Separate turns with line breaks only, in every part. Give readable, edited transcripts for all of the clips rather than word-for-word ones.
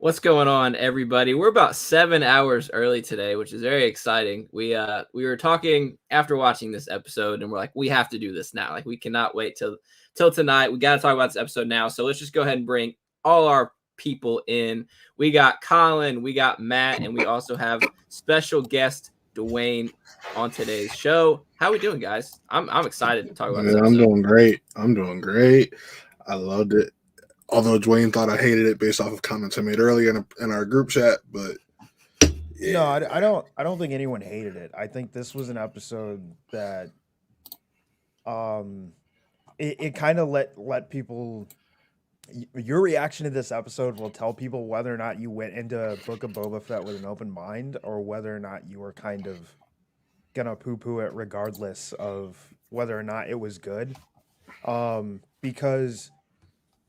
What's going on, everybody? We're about 7 hours early today, which is very exciting. We were talking after watching this episode, and we're like, we have to do this now. Like, we cannot wait till tonight. We got to talk about this episode now. So let's just go ahead and bring all our people in. We got Colin, we got Matt, and we also have special guest Dwayne on today's show. How we doing, guys? I'm excited to talk about this
Man, I'm
episode.
doing great. I'm doing great. I loved it. Although Dwayne thought I hated it based off of comments I made earlier in our group chat, but yeah.
No, I don't think anyone hated it. I think this was an episode that it kind of let people your reaction to this episode will tell people whether or not you went into Book of Boba Fett with an open mind or whether or not you were kind of gonna poo-poo it regardless of whether or not it was good. Because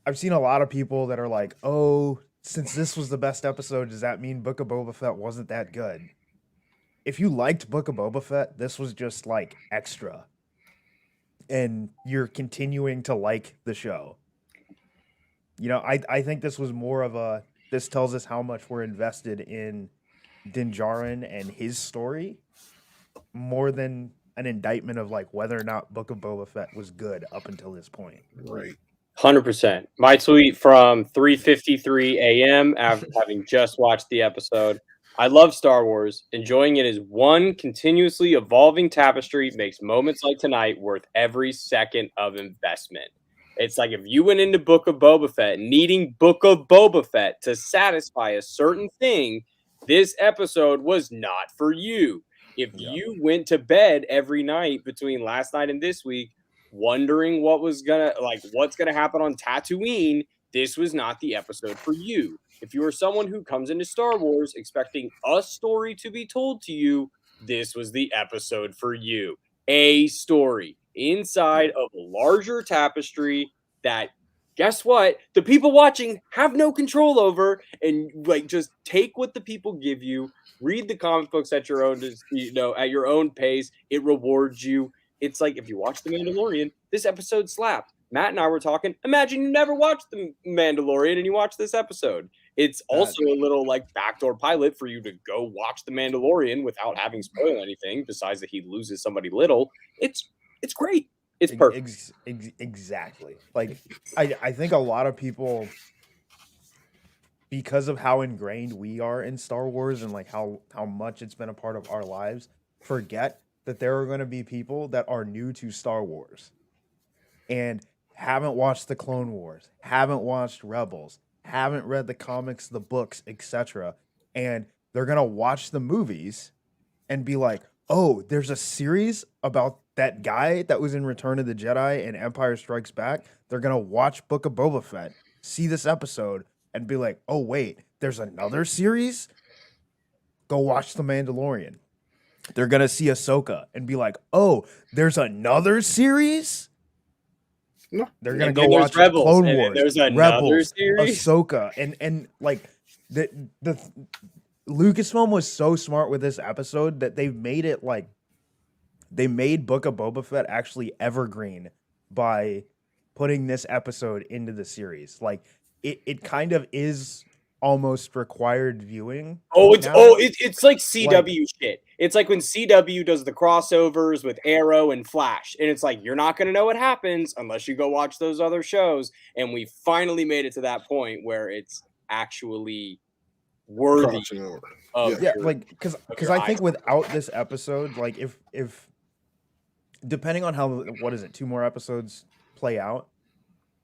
I've seen a lot of people that are like, "Oh, since this was the best episode, does that mean Book of Boba Fett wasn't that good?" If you liked Book of Boba Fett, this was just like extra. And you're continuing to like the show. I think this was more of this tells us how much we're invested in Din Djarin and his story more than an indictment of like whether or not Book of Boba Fett was good up until this point.
Right.
100%. My tweet from 3:53 a.m. after having just watched the episode. I love Star Wars. Enjoying it as one continuously evolving tapestry makes moments like tonight worth every second of investment. It's like if you went into Book of Boba Fett needing Book of Boba Fett to satisfy a certain thing, this episode was not for you. If you went to bed every night between last night and this week wondering what's gonna happen on Tatooine, this was not the episode for you. If you are someone who comes into Star Wars expecting a story to be told to you, this was the episode for you. A story inside of a larger tapestry that, guess what, the people watching have no control over, and like just take what the people give you, read the comic books at your own, at your own pace. It rewards you. It's like if you watch The Mandalorian, this episode slapped. Matt and I were talking. Imagine you never watched The Mandalorian and you watch this episode. It's also a little like backdoor pilot for you to go watch The Mandalorian without having spoiled anything, besides that he loses somebody little. It's great. It's perfect.
Exactly. Like I think a lot of people, because of how ingrained we are in Star Wars and like how much it's been a part of our lives, forget that there are going to be people that are new to Star Wars and haven't watched the Clone Wars, haven't watched Rebels, haven't read the comics, the books, etc. And they're going to watch the movies and be like, "Oh, there's a series about that guy that was in Return of the Jedi and Empire Strikes Back." They're going to watch Book of Boba Fett, see this episode, and be like, "Oh, wait, there's another series? Go watch The Mandalorian." They're going to see Ahsoka and be like, "Oh, there's another series?"
No.
They're going to go watch
Rebels,
Clone Wars,
there's another
Rebels,
series?
Ahsoka, and like the Lucasfilm was so smart with this episode that they made it like they made Book of Boba Fett actually evergreen by putting this episode into the series. Like it kind of is almost required viewing.
It's like CW shit. It's like when CW does the crossovers with Arrow and Flash, and it's like you're not going to know what happens unless you go watch those other shows. And we finally made it to that point where it's actually worthy of
because I think without this episode, like if depending on how, what is it, 2 more episodes play out,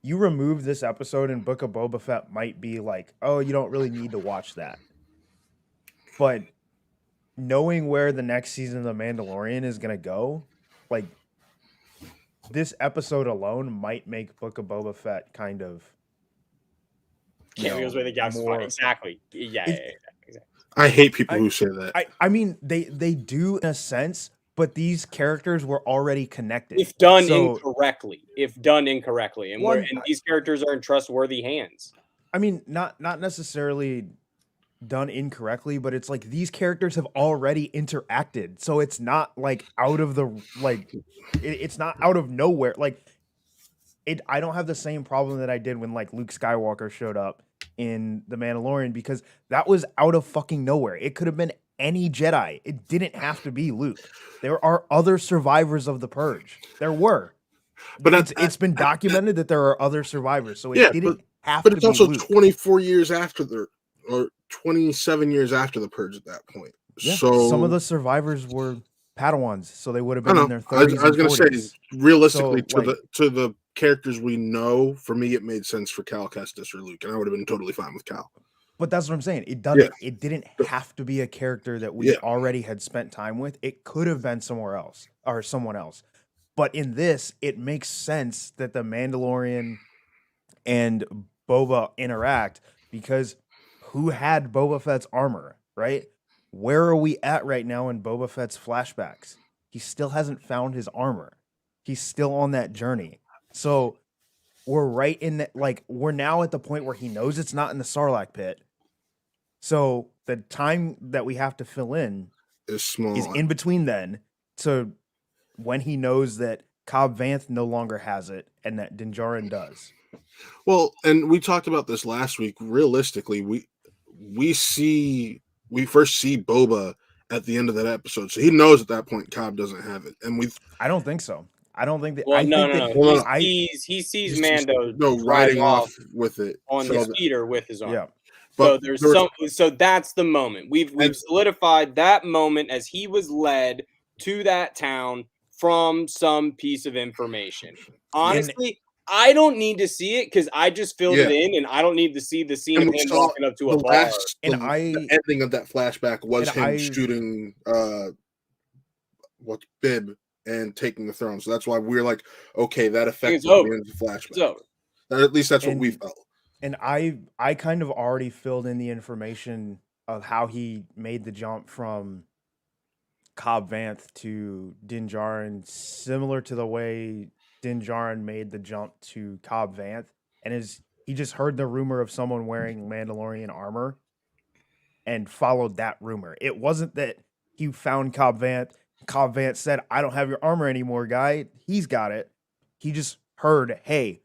you remove this episode and Book of Boba Fett might be like, oh, you don't really need to watch that. But knowing where the next season of The Mandalorian is going to go, like, this episode alone might make Book of Boba Fett kind of
cameos where the gaps more... Exactly. Yeah, exactly.
I hate people who say that.
I mean, they do in a sense, but these characters were already connected.
If done incorrectly. And these characters are in trustworthy hands.
I mean, not necessarily done incorrectly, but it's like these characters have already interacted. So it's not like out of the, like, it's not out of nowhere. Like, I don't have the same problem that I did when, like, Luke Skywalker showed up in The Mandalorian because that was out of fucking nowhere. It could have been any Jedi. It didn't have to be Luke. There are other survivors of the Purge. There were.
But
It's been documented that there are other survivors, so it
yeah,
didn't have
but
to
it's
be
also
Luke.
24 years after or 27 years after the Purge at that point.
Yeah,
So
some of the survivors were Padawans, so they would have
I
been
don't
in
know.
their
I was
30s
going to
and
say
40s.
realistically
So, like,
to the characters we know, for me it made sense for Cal Kestis or Luke, and I would have been totally fine with Cal.
But that's what I'm saying. It didn't have to be a character that we already had spent time with. It could have been somewhere else or someone else. But in this, it makes sense that the Mandalorian and Boba interact because who had Boba Fett's armor, right? Where are we at right now in Boba Fett's flashbacks? He still hasn't found his armor. He's still on that journey. So we're right in that, like, we're now at the point where he knows it's not in the Sarlacc pit. So the time that we have to fill in
Is small.
is in between then to when he knows that Cobb Vanth no longer has it and that Din Djarin does.
Well, and we talked about this last week. Realistically, we first see Boba at the end of that episode, so he knows at that point Cobb doesn't have it, and
I don't think so. I don't think that.
Well,
I think that
he sees Mando
riding off with it
on the speeder with his arm.
Yeah.
But so that's the moment. We've solidified that moment as he was led to that town from some piece of information. Honestly, I don't need to see it because I just filled it in, and I don't need to see the scene of him walking up to a bar.
The ending of that flashback was him shooting Bib and taking the throne. So that's why we're like, okay, that affected the end of the flashback. It's over. At least that's what we felt.
And I kind of already filled in the information of how he made the jump from Cobb Vanth to Din Djarin, similar to the way Din Djarin made the jump to Cobb Vanth, and he just heard the rumor of someone wearing Mandalorian armor and followed that rumor. It wasn't that he found Cobb Vanth. Cobb Vanth said, "I don't have your armor anymore, guy. He's got it." He just heard, "Hey,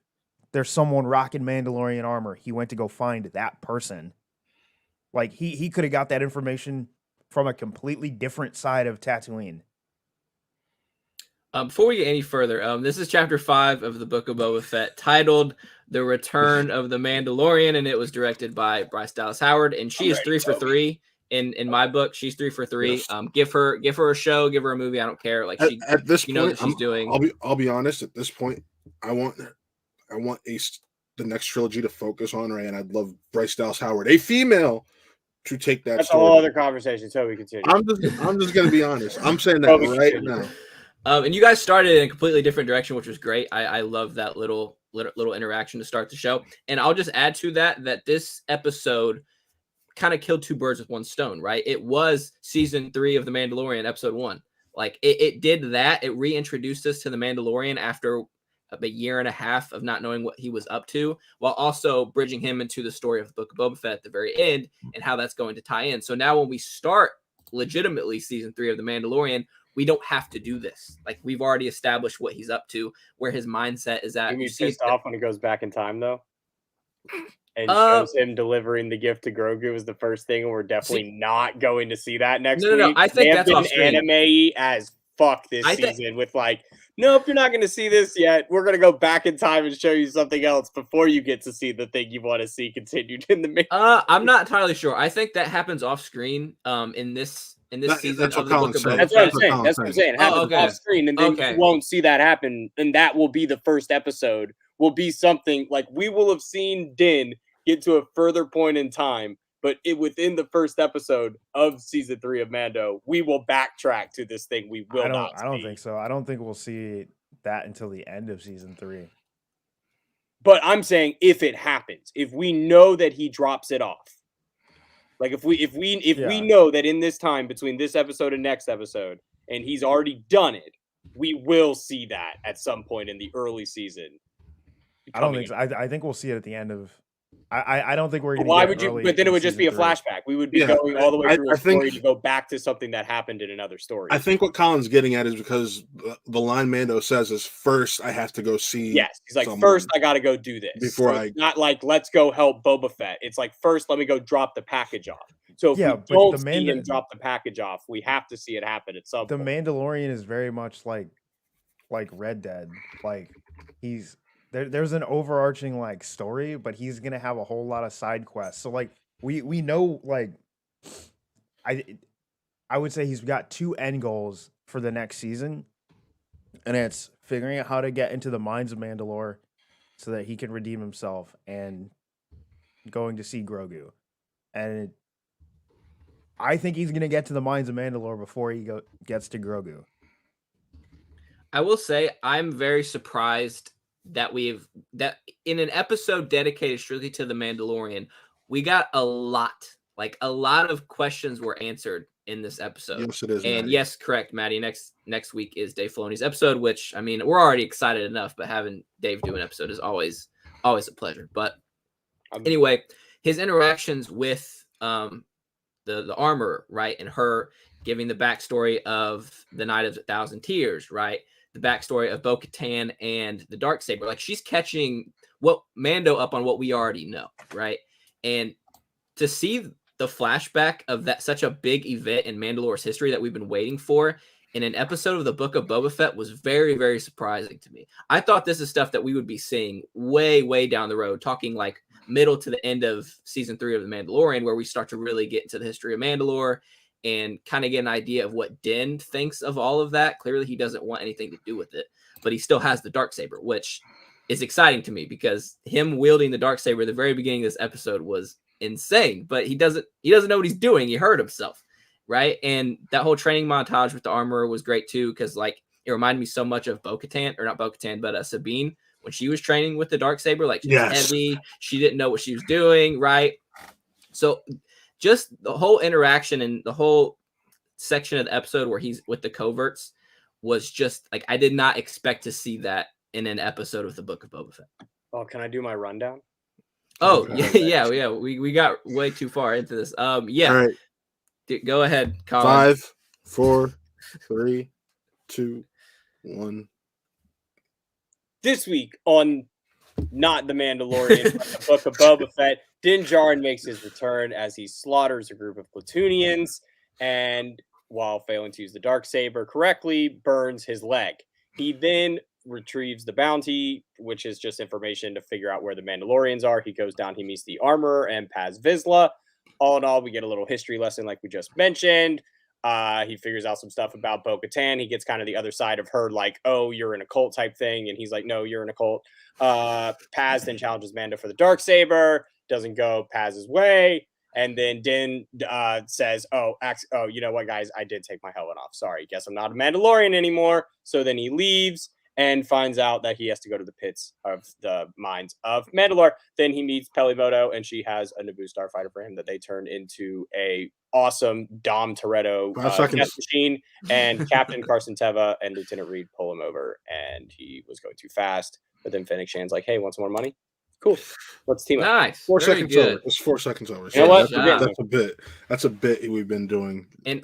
there's someone rocking Mandalorian armor." He went to go find that person. Like he could have got that information from a completely different side of Tatooine.
Before we get any further, this is chapter 5 of the Book of Boba Fett, titled "The Return of the Mandalorian," and it was directed by Bryce Dallas Howard, and she is 3 for 3 in my book. She's 3 for 3. Yes. Give her a show, give her a movie. I don't care. Like
at this point,
knows what she's doing.
I'll be honest. At this point, I want the next trilogy to focus on Rey, and I'd love Bryce Dallas Howard, a female, to take that.
That's a whole other conversation. So we continue.
I'm just gonna be honest. I'm saying that right now.
And you guys started in a completely different direction, which was great. I love that little interaction to start the show. And I'll just add to that this episode kind of killed two birds with one stone, right? It was season 3 of The Mandalorian, episode 1. Like it did that. It reintroduced us to the Mandalorian after a year and a half of not knowing what he was up to, while also bridging him into the story of the Book of Boba Fett at the very end and how that's going to tie in. So now when we start legitimately season 3 of The Mandalorian, we don't have to do this. Like we've already established what he's up to, where his mindset is at.
You pissed off when he goes back in time though? And shows him delivering the gift to Grogu was the first thing, and we're definitely not going to see that next week.
No, I think that's off screen.
Anime as fuck this season with like, nope, you're not going to see this yet. We're going to go back in time and show you something else before you get to see the thing you want to see continued in the main.
I'm not entirely sure. I think that happens off screen in this season of the Book of Boba Fett.
That's what I'm saying. That's what I'm saying. It happens off screen, and then you won't see that happen, and that will be the first episode. Will be something like we will have seen Din get to a further point in time, but within the first episode of season 3 of Mando, we will backtrack to this thing. We will not.
I don't think so. I don't think we'll see that until the end of season 3.
But I'm saying if it happens, if we know that he drops it off, like if we know that in this time between this episode and next episode, and he's already done it, we will see that at some point in the early season.
I don't think so. I think we'll see it at the end of I don't think we're
But
going to.
why would you? But then it would just be a flashback. We would be going all the way through a story to go back to something that happened in another story.
I think what Colin's getting at is because the line Mando says is first I have to go see.
Yes, he's like first I got to go do this
before
so it's not like let's go help Boba Fett. It's like first let me go drop the package off. So if we don't see him drop the package off, we have to see it happen at some point.
The Mandalorian is very much like Red Dead. Like he's there's an overarching like story, but he's gonna have a whole lot of side quests. So like we know like I would say he's got 2 end goals for the next season, and it's figuring out how to get into the mines of Mandalore so that he can redeem himself and going to see Grogu. And I think he's gonna get to the mines of Mandalore before he gets to Grogu.
I will say I'm very surprised that that in an episode dedicated strictly to the Mandalorian, we got a lot of questions were answered in this episode.
Yes, it is.
And
Maddie.
yes, correct, Maddie. Next week is Dave Filoni's episode, which I mean we're already excited enough, but having Dave do an episode is always a pleasure. But anyway, his interactions with the armor, right, and her giving the backstory of the Night of 1,000 Tears, right. The backstory of Bo-Katan and the Darksaber. Like she's catching what Mando up on what we already know, right? And to see the flashback of that such a big event in Mandalore's history that we've been waiting for in an episode of the Book of Boba Fett was very, very surprising to me. I thought this is stuff that we would be seeing way, way down the road, talking like middle to the end of season 3 of The Mandalorian, where we start to really get into the history of Mandalore and kind of get an idea of what Din thinks of all of that. Clearly, he doesn't want anything to do with it, but he still has the Darksaber, which is exciting to me because him wielding the Darksaber at the very beginning of this episode was insane, but he doesn't know what he's doing. He hurt himself, right? And that whole training montage with the armor was great too, because like it reminded me so much of Bo-Katan, or not Bo-Katan, but Sabine when she was training with the Darksaber. Like she was heavy, she didn't know what she was doing, right? So just the whole interaction and the whole section of the episode where he's with the coverts was just like, I did not expect to see that in an episode of the Book of Boba Fett.
Oh, can I do my rundown?
Oh, yeah. We got way too far into this. Yeah.
All right.
Go ahead, Colin.
5, 4, 3, 2, 1.
This week on Not the Mandalorian, but the Book of Boba Fett, Din Djarin makes his return as he slaughters a group of Platoonians, and while failing to use the Darksaber correctly, burns his leg. He then retrieves the bounty, which is just information to figure out where the Mandalorians are. He goes down, he meets the armorer and Paz Vizsla. All in all, we get a little history lesson like we just mentioned. He figures out some stuff about Bo-Katan. He gets kind of the other side of her, like, oh, you're in a cult type thing. And he's like, no, you're in a cult. Paz then challenges Mando for the Darksaber. Doesn't go Paz's way. And then Din says, oh, you know what, guys? I did take my helmet off. Sorry. Guess I'm not a Mandalorian anymore. So then he leaves and finds out that he has to go to the pits of the mines of Mandalore. Then he meets Pelimoto, and she has a Naboo starfighter for him that they turn into a awesome Dom Toretto death machine. And Captain Carson Teva and Lieutenant Reed pull him over, and he was going too fast. But then Fennec Shan's like, hey, want some more money? Cool. Let's team up.
Nice.
4 seconds over. It's 4 seconds over.
You know what?
That's a bit. That's a bit we've been doing.
And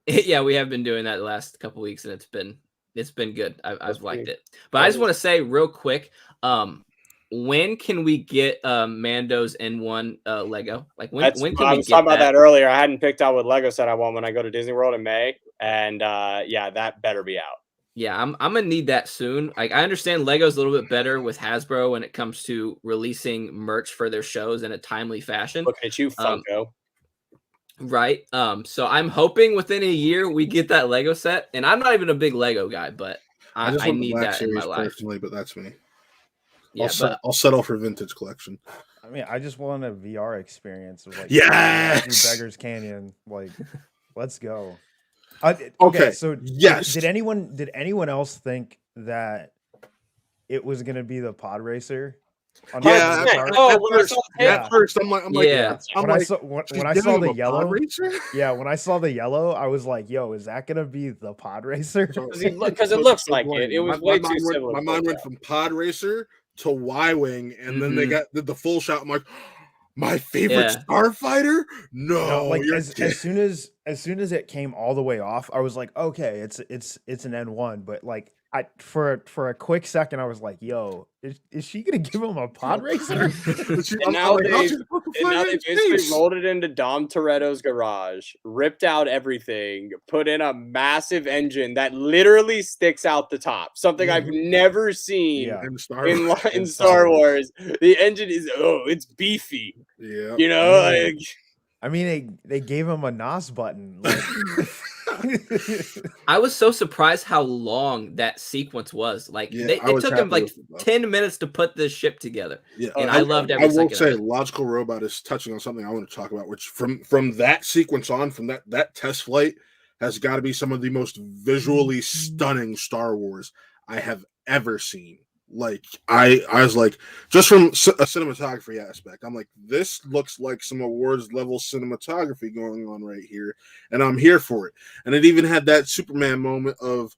yeah, we have been doing that the last couple weeks, and it's been good. I've liked it. But I just want to say real quick, when can we get Mando's N1 Lego? Like when can we get
I was talking about that earlier. I hadn't picked out what Lego set I want when I go to Disney World in May, and yeah, that better be out.
Yeah, I'm gonna need that soon. Like I understand Lego's a little bit better with Hasbro when it comes to releasing merch for their shows in a timely fashion.
Look at you, Funko.
Right. So I'm hoping within a year we get that Lego set. And I'm not even a big Lego guy, but I need that in my life.
Personally, but that's me.
Yeah,
I'll settle for vintage collection.
I mean, I just want a VR experience of like
yes!
through Beggar's Canyon. Like, let's go.
Okay.
So
yes.
Did anyone else think that it was gonna be the pod racer?
Yeah. At first, I'm like,
yeah.
When I saw the yellow, yeah. When I saw the yellow, I was like, "Yo, is that gonna be the pod racer?"
Because it looks like it. It was way too similar.
My mind went from pod racer to Y-wing, and then they
Mhm.
got the full shot. I'm like, my favorite
Yeah.
starfighter?
No,
No,
like
you're
as soon as it came all the way off, I was like, okay, it's an N1. But like for a quick second, I was like, yo, is she gonna give him a pod racer?
And now
like, how's
they
she supposed to
and
fly
now
that
they
in
basically
space?
rolled it into Dom Toretto's garage, ripped out everything, put in a massive engine that literally sticks out the top. Something I've never seen
Yeah.
And Star
in
Wars.
in Star Wars. The engine is it's beefy.
Yeah.
You know,
I mean,
like
I mean, they gave him a NOS button. Like,
I was so surprised how long that sequence was. Like
Yeah, I
it
was
took him
happy
like
with it, though.
10 minutes to put this ship together.
Yeah,
And I loved every
I will
second
say,
of it.
Logical Robot is touching on something I want to talk about, which from that sequence on, from that test flight, has got to be some of the most visually stunning Star Wars I have ever seen. Like I was like, just from a cinematography aspect, I'm like, this looks like some awards level cinematography going on right here, and I'm here for it. And it even had that Superman moment of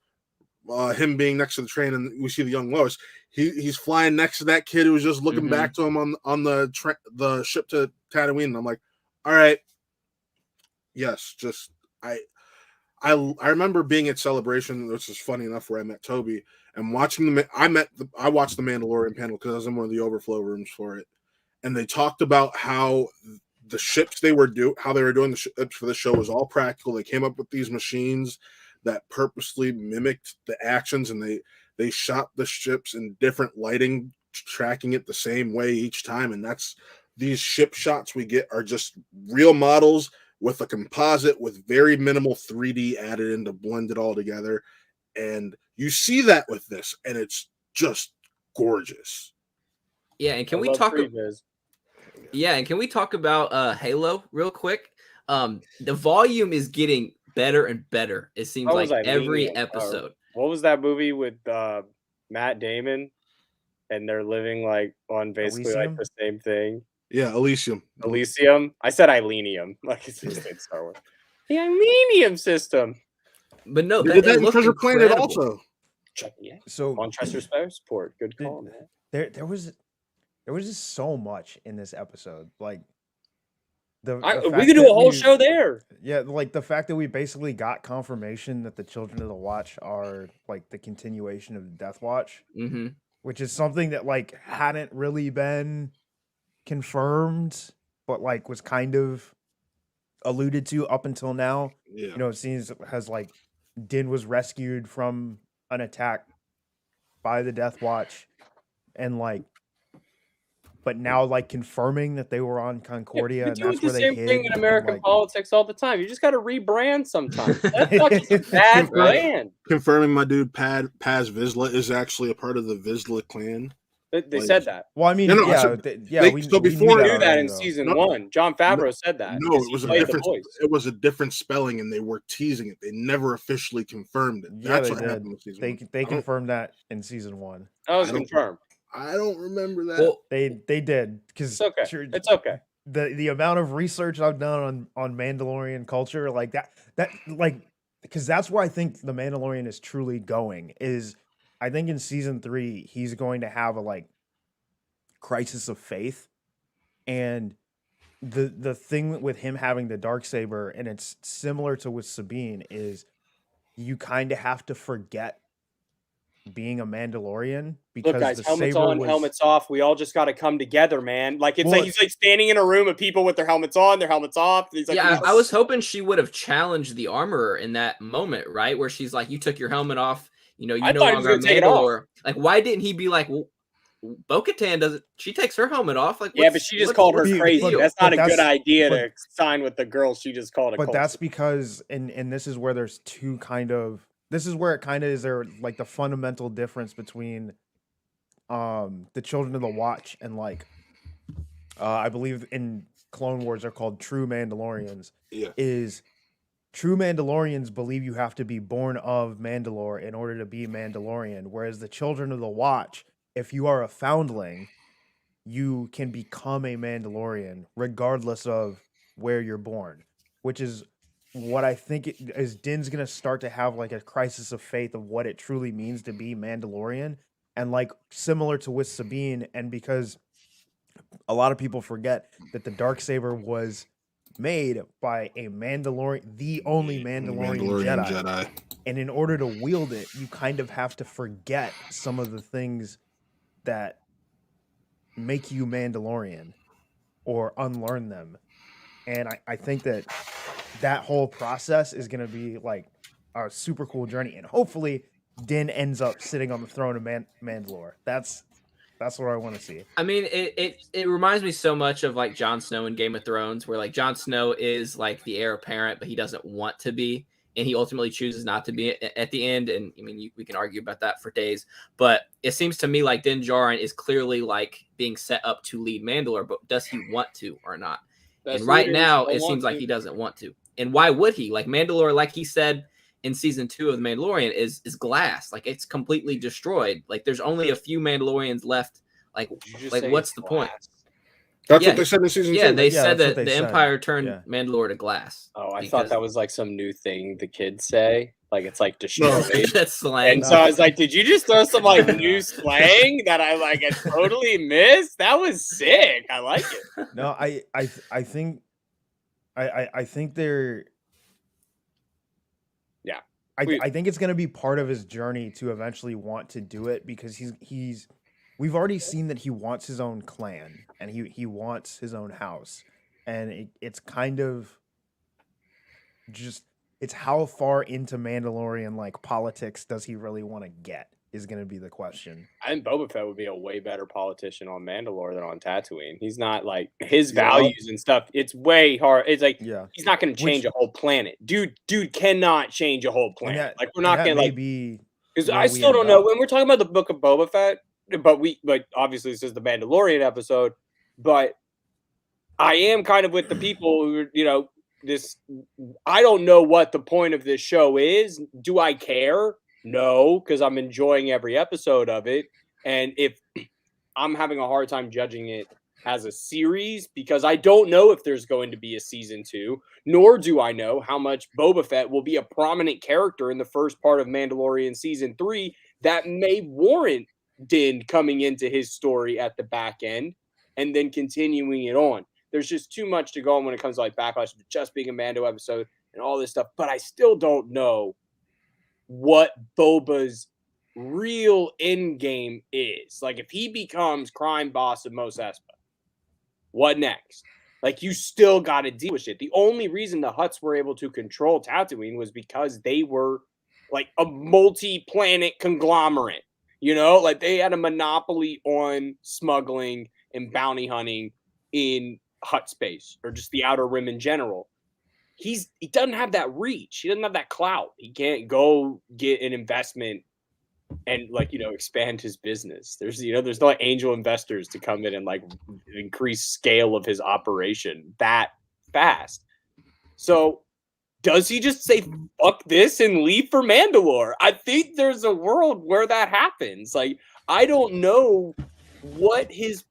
him being next to the train, and we see the young Lois. He's flying next to that kid who was just looking back to him on the ship to Tatooine. And I'm like, all right, yes, just I remember being at Celebration, which is funny enough, where I met Toby and watching I watched the Mandalorian panel because I was in one of the overflow rooms for it, and they talked about how the ships how they were doing the ships for the show was all practical. They came up with these machines that purposely mimicked the actions, and they shot the ships in different lighting, tracking it the same way each time. And that's these ship shots we get are just real models with a composite with very minimal 3D added in to blend it all together. And you see that with this, and it's just gorgeous.
Yeah, and can
I
we
love
talk
previs.
Yeah, and can we talk about Halo real quick? The volume is getting better and better. It seems
What was
like
I
every
leaning on?
episode.
What was that movie with Matt Damon? And they're living like on basically like
Elysium?
the same thing.
Yeah, Elysium.
Elysium. I said Ilenium. Like it's just in Star Wars. The Ilenium system.
But no,
They
that
did that
it
in
looked
Treasure Planet
incredible.
also.
Yeah.
so
On Chester Spaceport. Good
Did-
call, man.
there was just so much in this episode. Like the
We
fact
could do
that
a whole show there.
Yeah, like the fact that we basically got confirmation that the Children of the Watch are like the continuation of the Death Watch,
Hmm.
which is something that like hadn't really been confirmed, but like was kind of alluded to up until now.
Yeah.
You know, it seems has like Din was rescued from an attack by the Death Watch, and like, but now like confirming that they were on Concordia,
We
and
do
that's
the
where they
same
hid.
thing in
and,
American
like,
politics all the time. You just got to rebrand sometimes. Death Watch is a bad
Right.
brand.
Confirming my dude Paz Vizsla is actually a part of the Vizsla clan.
They
Like-
said that.
Well, I mean,
No, I
yeah,
said-
we
so
we
before-
knew
We
that
knew that
already,
in
though.
season
No,
1. John Favreau said that.
No,
because
it was
he
a
played the
different.
voice.
It was a different spelling, and they were teasing it. They never officially confirmed it.
Yeah,
That's
they
what
did.
happened with season
They
one.
they confirmed that in season 1.
That was
I don't-
confirmed.
I don't remember that.
Well,
They did because
It's okay. It's okay.
the amount of research I've done on Mandalorian culture, like that like, because that's where I think the Mandalorian is truly going. Is I think in season 3 he's going to have a like crisis of faith, and the thing with him having the Darksaber, and it's similar to with Sabine, is you kind of have to forget being a Mandalorian because
Look, guys,
the
helmets
saber
on,
was,
helmets off. We all just got to come together, man. Like it's
Well,
like he's like standing in a room of people with their helmets on, their helmets off. He's like,
yeah, I was hoping she would have challenged the armorer in that moment, right? Where she's like, "You took your helmet off. You know,
I
you no
thought he was
longer a
gonna take it off.
Mandalore." Like, why didn't he be like, well, Bo-Katan doesn't? She takes her helmet off. Like,
yeah, but she just called her
what's the
crazy.
deal?
That's not a
But
good idea
but-
to sign with the girl she just called a
but
cult.
that's because, and this is where there's two kind of, this is where it kind of is there, like the fundamental difference between the Children of the Watch and like I believe in Clone Wars they're called true Mandalorians.
Yeah.
Is true Mandalorians believe you have to be born of Mandalore in order to be Mandalorian, whereas the Children of the Watch, if you are a foundling, you can become a Mandalorian regardless of where you're born, which is what I think is Din's going to start to have like a crisis of faith of what it truly means to be Mandalorian, And like similar to with Sabine, and because a lot of people forget that the Darksaber was made by a Mandalorian, the only Mandalorian Jedi. And in order to wield it, you kind of have to forget some of the things that make you Mandalorian or unlearn them. And I think that whole process is going to be like a super cool journey. And hopefully Din ends up sitting on the throne of Mandalore. That's what I want to see.
I mean, it reminds me so much of like Jon Snow in Game of Thrones, where like Jon Snow is like the heir apparent, but he doesn't want to be, and he ultimately chooses not to be at the end. And I mean, we can argue about that for days, but it seems to me like Din Djarin is clearly like being set up to lead Mandalore, but does he want to or not? And right now, it seems like he doesn't want to. And why would he? Like Mandalore, like he said in season 2 of The Mandalorian, is glass. Like it's completely destroyed. Like there's only a few Mandalorians left. Like what's the point?
That's what they said in season 2.
Yeah, they said that the Empire turned Mandalore to glass.
Oh, I thought that was like some new thing the kids say. Like it's like destroyed.
That's slang.
And so I was like, did you just throw some like new slang that I like had totally missed? That was sick. I like it.
No, I think they're I think it's gonna be part of his journey to eventually want to do it, because we've already seen that he wants his own clan and he wants his own house, and it's kind of just, it's how far into Mandalorian like politics does he really want to get is going to be the question.
I think Boba Fett would be a way better politician on Mandalore than on Tatooine. He's not like his values and stuff. It's way hard. It's like he's not going to change a whole planet. Dude cannot change a whole planet. Like we're not going to like because I still don't know when we're talking about the book of Boba Fett. But obviously this is the Mandalorian episode. But I am kind of with the people who this. I don't know what the point of this show is. Do I care? No, because I'm enjoying every episode of it. And if I'm having a hard time judging it as a series, because I don't know if there's going to be a season 2, nor do I know how much Boba Fett will be a prominent character in the first part of Mandalorian season 3 that may warrant Din coming into his story at the back end and then continuing it on. There's just too much to go on when it comes to like Backlash, just being a Mando episode and all this stuff. But I still don't know what Boba's real end game is. Like if he becomes crime boss of Mos Espa, what next? Like you still got to deal with shit. The only reason the Hutts were able to control Tatooine was because they were like a multi-planet conglomerate. Like they had a monopoly on smuggling and bounty hunting in Hutt space, or just the Outer Rim in general. He doesn't have that reach. He doesn't have that clout. He can't go get an investment and expand his business. There's no angel investors to come in and like increase scale of his operation that fast. So does he just say fuck this and leave for Mandalore? I think there's a world where that happens. Like I don't know what his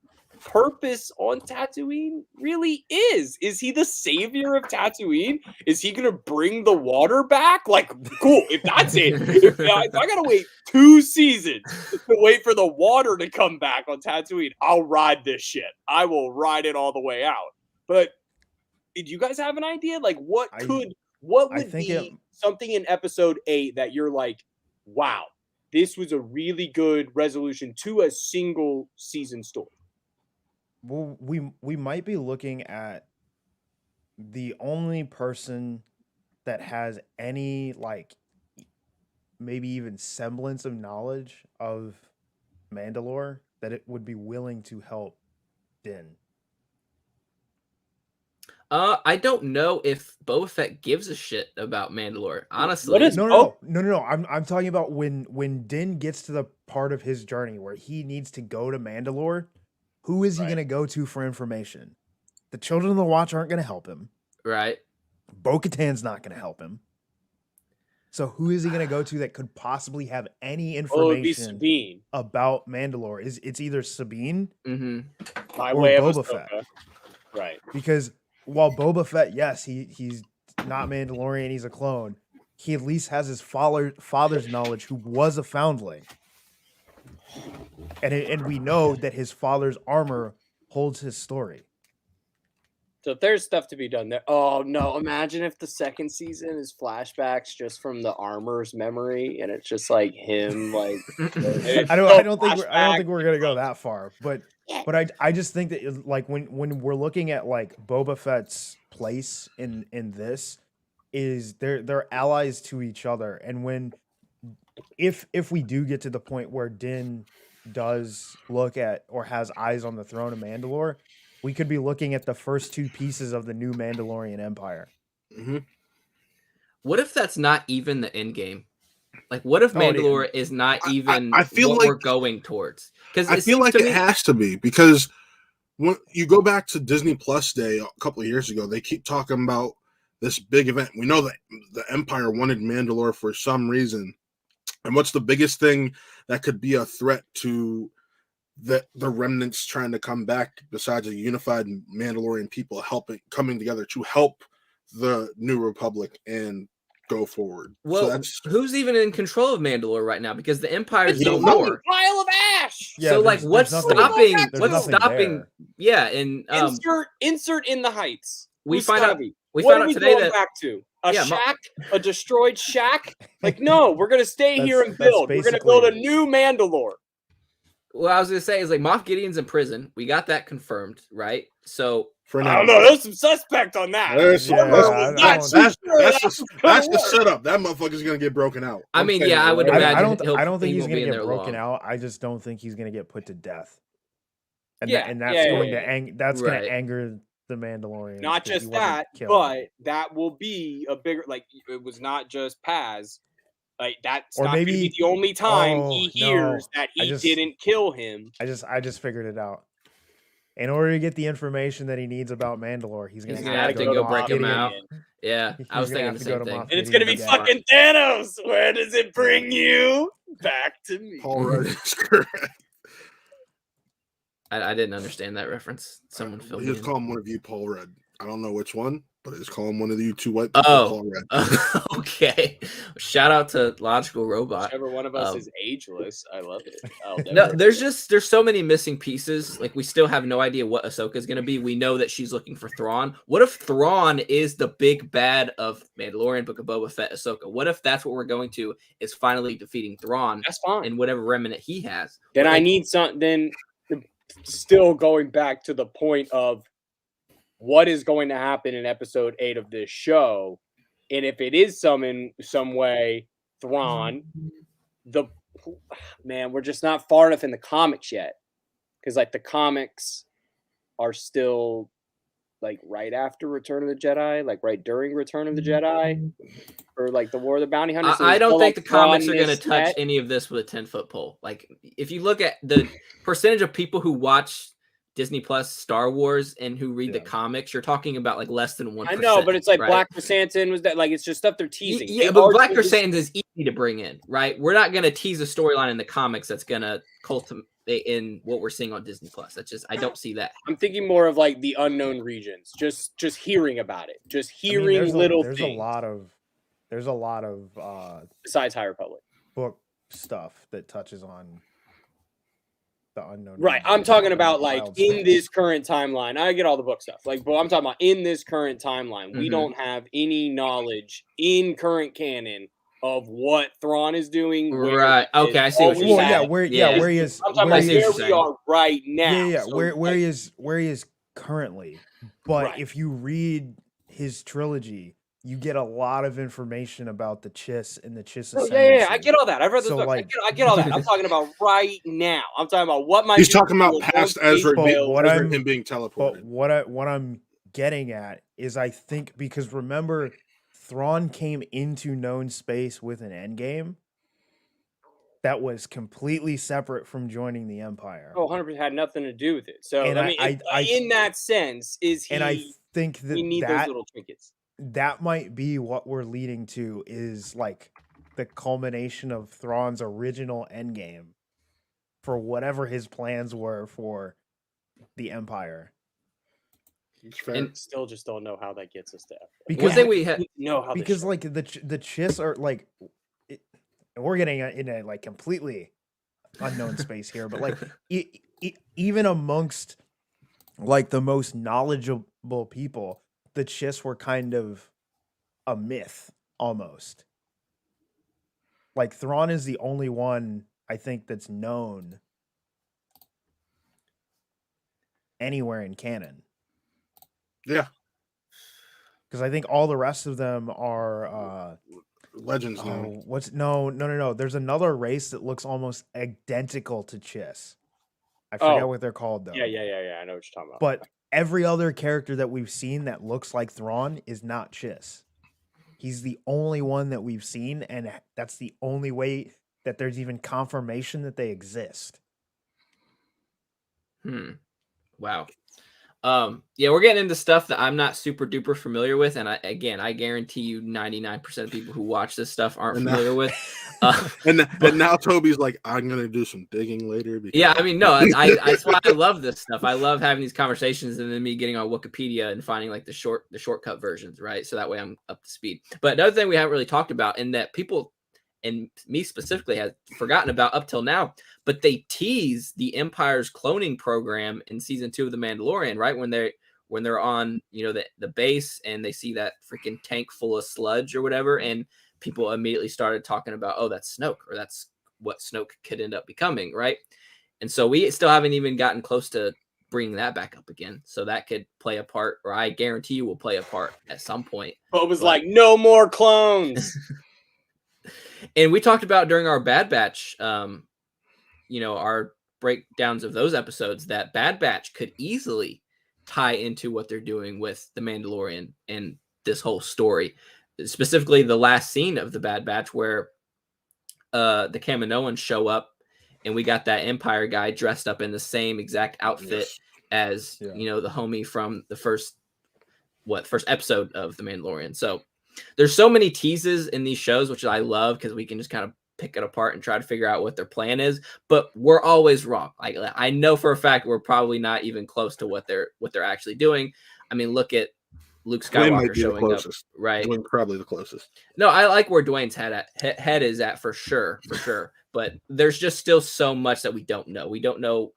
purpose on Tatooine really is. Is he the savior of Tatooine? Is he gonna bring the water back? Like, cool, if that's it. If I gotta wait 2 seasons to wait for the water to come back on Tatooine, I'll ride this shit. I will ride it all the way out. But did you guys have an idea? Like what would be something in episode 8 that you're like, wow, this was a really good resolution to a single season story?
Well, we might be looking at the only person that has any like maybe even semblance of knowledge of Mandalore that it would be willing to help Din.
I don't know if Boba Fett gives a shit about Mandalore. Honestly,
No. I'm talking about when Din gets to the part of his journey where he needs to go to Mandalore. Who is he going to go to for information? The Children of the Watch aren't going to help him.
Right.
Bo-Katan's not going to help him. So who is he going to go to that could possibly have any information about Mandalore? It's either Sabine
by
or
way of
Boba
Ahsoka.
Fett.
Right.
Because while Boba Fett, yes, he's not Mandalorian, he's a clone. He at least has his father's knowledge, who was a foundling. And we know that his father's armor holds his story.
So there's stuff to be done there. Oh no! Imagine if the second season is flashbacks just from the armor's memory, and it's just like him, like
I don't think we're gonna go that far, but I just think that like when we're looking at like Boba Fett's place in this is they're allies to each other, and when if we do get to the point where Din does look at or has eyes on the throne of Mandalore, we could be looking at the first two pieces of the new Mandalorian Empire.
Mm-hmm.
What if that's not even the end game? Like, what if Mandalore is not even
I feel
what
like
we're going towards? Because
I feel like it has to be, because when you go back to Disney Plus Day a couple of years ago, they keep talking about this big event. We know that the Empire wanted Mandalore for some reason. And what's the biggest thing that could be a threat to the remnants trying to come back besides a unified Mandalorian people coming together to help the New Republic and go forward?
Well,
so
who's even in control of Mandalore right now? Because the Empire's
it's
no
a
more.
pile of ash.
Yeah,
So like, what's stopping?
What's stopping?
There. Yeah, and
insert in the heights.
We
Who's
find out.
be?
We
what
found
are
out
we
today
going
that
back to a shack, a destroyed shack. Like, no, we're gonna stay here and build. We're gonna build a new Mandalore.
What I was gonna say is like Moff Gideon's in prison. We got that confirmed, right? So
for
I don't know. There's some suspect on that.
That's the setup. That motherfucker's gonna get broken out.
I mean, yeah, I would imagine.
I don't think he's gonna get broken out. I just don't think he's gonna get put to death. And that's going to anger the Mandalorians.
Not just that, but that will be a bigger. Like, it was not just Paz. Like, that's not going to be the only time he hears that he didn't kill him.
I just figured it out. In order to get the information that he needs about Mandalore, he's going to
have to go break him out. Yeah, I was thinking the same thing.
And it's going to be fucking Thanos. Where does it bring you? Back to me.
Paul Rudd is correct.
I didn't understand that reference. Someone filled me in.
He was calling one of you Paul Rudd. I don't know which one, but it's calling one of you two white
people
Paul Rudd.
Okay. Shout out to Logical Robot.
Whichever one of us is ageless. I love it.
No, there's so many missing pieces. Like, we still have no idea what Ahsoka is going to be. We know that she's looking for Thrawn. What if Thrawn is the big bad of Mandalorian, Book of Boba Fett, Ahsoka? What if that's what we're going to, is finally defeating Thrawn?
That's fine.
And whatever remnant he has.
Then I need something. Still going back to the point of what is going to happen in episode 8 of this show, and if it is in some way Thrawn, we're just not far enough in the comics yet, because like the comics are still like right after Return of the Jedi, like right during Return of the Jedi, or like the War of the Bounty Hunters.
I don't think the comics are going to touch any of this with a 10-foot pole. Like, if you look at the percentage of people who watch Disney Plus Star Wars and who read the comics, you're talking about like less than 1%.
I know, but it's like, right? Black Chrysanthemum was that, like, it's just stuff they're teasing.
Yeah, but Black Chrysanthemum is easy to bring in, right? We're not going to tease a storyline in the comics that's going to cultivate in what we're seeing on Disney Plus. That's just, I don't see that.
I'm thinking more of like the unknown regions, just hearing about it, just hearing little things.
There's a lot of
besides High Republic
book stuff that touches on the unknown.
Right. I'm talking about like in this current timeline. I get all the book stuff. Like, but I'm talking about in this current timeline. We don't have any knowledge in current canon of what Thrawn is doing.
Right. Okay, I see what you're saying.
Where he is.
I'm talking about where we are right now.
Yeah. So where he is currently. But if you read his trilogy, you get a lot of information about the Chiss and the Chiss ascendancy.
Yeah, I get all that. I've read this book. Like, I get all that. I'm talking about right now. I'm talking about what my.
He's talking about past Ezra him being teleported.
But what I'm getting at is, I think, because remember, Thrawn came into known space with an endgame that was completely separate from joining the Empire.
100% had nothing to do with it. So in that sense, is he?
And I think that
we need those little trinkets.
That might be what we're leading to, is like the culmination of Thrawn's original endgame for whatever his plans were for the Empire.
And still just don't know how that gets us there.
Because
because
like the Chiss are like, we're getting in a like completely unknown space here, but like even amongst like the most knowledgeable people, the Chiss were kind of a myth almost. Like Thrawn is the only one I think that's known anywhere in canon.
Yeah,
Because I think all the rest of them are
legends now.
no. There's another race that looks almost identical to Chiss. I forget what they're called though.
Yeah. I know what you're talking about.
But every other character that we've seen that looks like Thrawn is not Chiss. He's the only one that we've seen, and that's the only way that there's even confirmation that they exist.
Wow. Yeah, we're getting into stuff that I'm not super duper familiar with, and I guarantee you 99% of people who watch this stuff aren't familiar with.
And now Toby's like, I'm gonna do some digging later.
Yeah, I mean, no, that's why I love this stuff. I love having these conversations and then me getting on Wikipedia and finding like the shortcut versions, right? So that way I'm up to speed. But another thing we haven't really talked about, and that people, and me specifically, has forgotten about up till now, but they tease the Empire's cloning program in season 2 of The Mandalorian, right? When they're on, the base and they see that freaking tank full of sludge or whatever, and people immediately started talking about, oh, that's Snoke, or that's what Snoke could end up becoming, right? And so we still haven't even gotten close to bringing that back up again. So that could play a part, or I guarantee you will play a part at some point.
Boba's like, no more clones.
And we talked about during our Bad Batch, our breakdowns of those episodes, that Bad Batch could easily tie into what they're doing with The Mandalorian and this whole story. Specifically, the last scene of the Bad Batch where the Kaminoans show up, and we got that Empire guy dressed up in the same exact outfit as the homie from the first episode of The Mandalorian. So there's so many teases in these shows, which I love, because we can just kind of pick it apart and try to figure out what their plan is. But we're always wrong. I know for a fact we're probably not even close to what they're actually doing. I mean, look at Luke Skywalker showing up, right?
Dwayne probably the closest.
No, I like where Dwayne's head is at for sure. But there's just still so much that we don't know. We don't know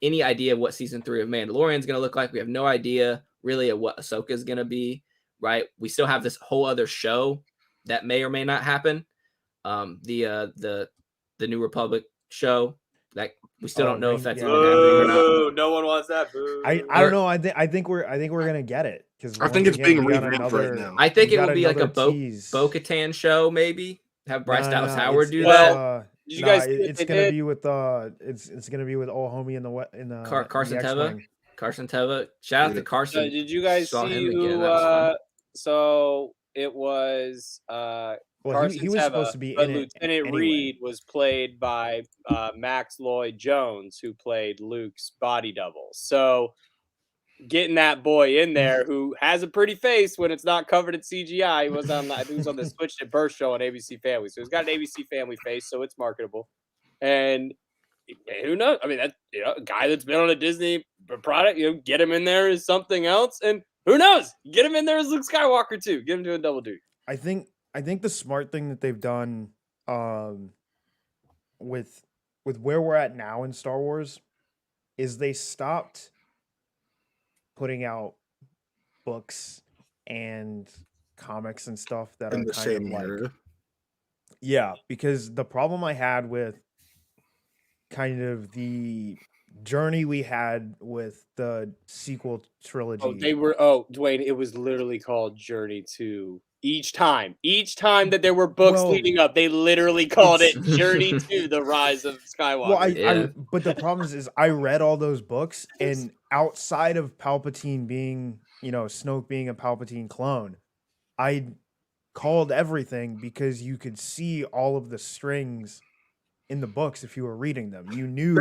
any idea of what season 3 of Mandalorian is going to look like. We have no idea really of what Ahsoka is going to be, right? We still have this whole other show that may or may not happen. The New Republic show that we still don't know if that's even happening or not.
No one wants that. Boo.
I don't know. I think we're gonna get it, because
I think it's being revamped right now.
I think it will be like a Bo-Katan show, maybe. Have Bryce Dallas Howard do that.
Did you guys?
It's gonna be with it's gonna be with old homie in the
Carson
the
Teva.
X-Wing.
Carson Teva. Shout out to Carson.
Did you guys see who? So it was.
Well, he was supposed to be in it.
Lieutenant Reed was played by Max Lloyd Jones, who played Luke's body double. So getting that boy in there, who has a pretty face when it's not covered in CGI. He was on the Switched at Birth show on ABC Family, so he's got an ABC Family face, so it's marketable. And who knows? I mean, that a guy that's been on a Disney product, get him in there as something else, and who knows? Get him in there as Luke Skywalker too. Get him doing double duty.
I think the smart thing that they've done with where we're at now in Star Wars is they stopped putting out books and comics and stuff that
in
are
the
kind
same
of like
era.
Yeah, because the problem I had with kind of the journey we had with the sequel trilogy.
Dwayne, it was literally called Journey to. Each time that there were books leading up, they literally called it Journey to the Rise of Skywalker.
Well, but the problem is I read all those books, and outside of Palpatine being, Snoke being a Palpatine clone, I called everything because you could see all of the strings in the books if you were reading them. You knew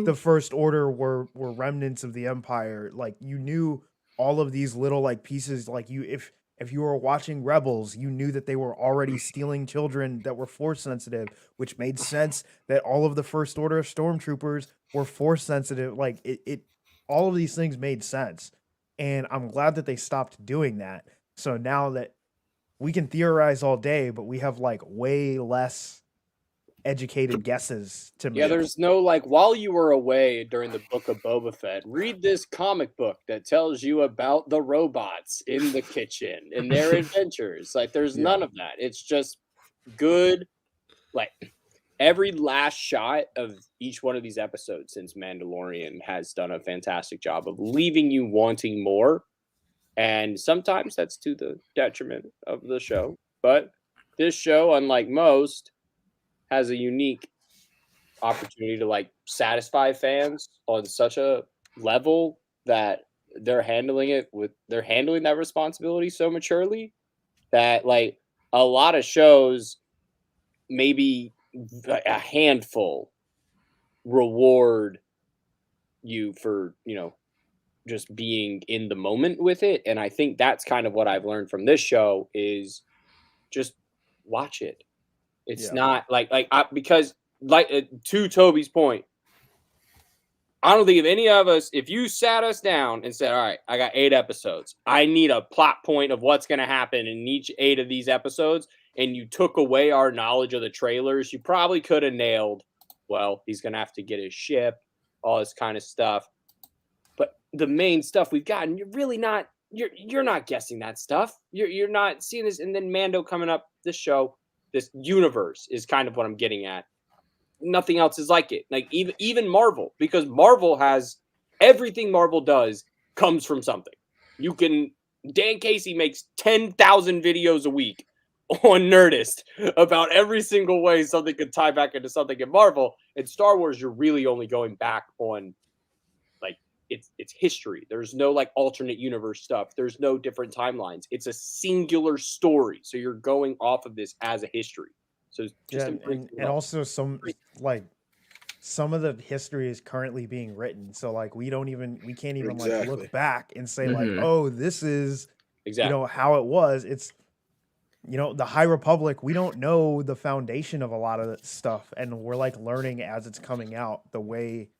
the First Order were remnants of the Empire. Like, you knew all of these little like pieces. Like, if you were watching Rebels, you knew that they were already stealing children that were Force sensitive, which made sense that all of the First Order stormtroopers were Force sensitive. Like, it all of these things made sense. And I'm glad that they stopped doing that. So now that we can theorize all day, but we have like way less educated guesses to make.
Yeah, there's no like while you were away during the book of Boba Fett, read this comic book that tells you about the robots in the kitchen and their adventures. Like there's none of that. It's just good. Like every last shot of each one of these episodes since Mandalorian has done a fantastic job of leaving you wanting more. And sometimes that's to the detriment of the show. But this show, unlike most, has a unique opportunity to like satisfy fans on such a level that they're handling that responsibility so maturely that like a lot of shows, maybe a handful, reward you for just being in the moment with it. And I think that's kind of what I've learned from this show is just watch it. It's not because to Toby's point, I don't think if you sat us down and said, all right, I got 8 episodes. I need a plot point of what's going to happen in each 8 of these episodes. And you took away our knowledge of the trailers, you probably could have nailed, well, he's going to have to get his ship, all this kind of stuff. But the main stuff we've gotten, you're really not, you're not guessing that stuff. You're not seeing this. And then Mando coming up, this show, this universe is kind of what I'm getting at. Nothing else is like it. Like even Marvel, because Marvel has everything Marvel does comes from something. Dan Casey makes 10,000 videos a week on Nerdist about every single way something could tie back into something in Marvel. In Star Wars, you're really only going back on like it's history. There's no like alternate universe stuff. There's no different timelines. It's a singular story. So you're going off of this as a history. So just
and also some of the history is currently being written. So like we can't even like look back and say like, oh, this is how it was. It's the High Republic. We don't know the foundation of a lot of that stuff, and we're like learning as it's coming out the way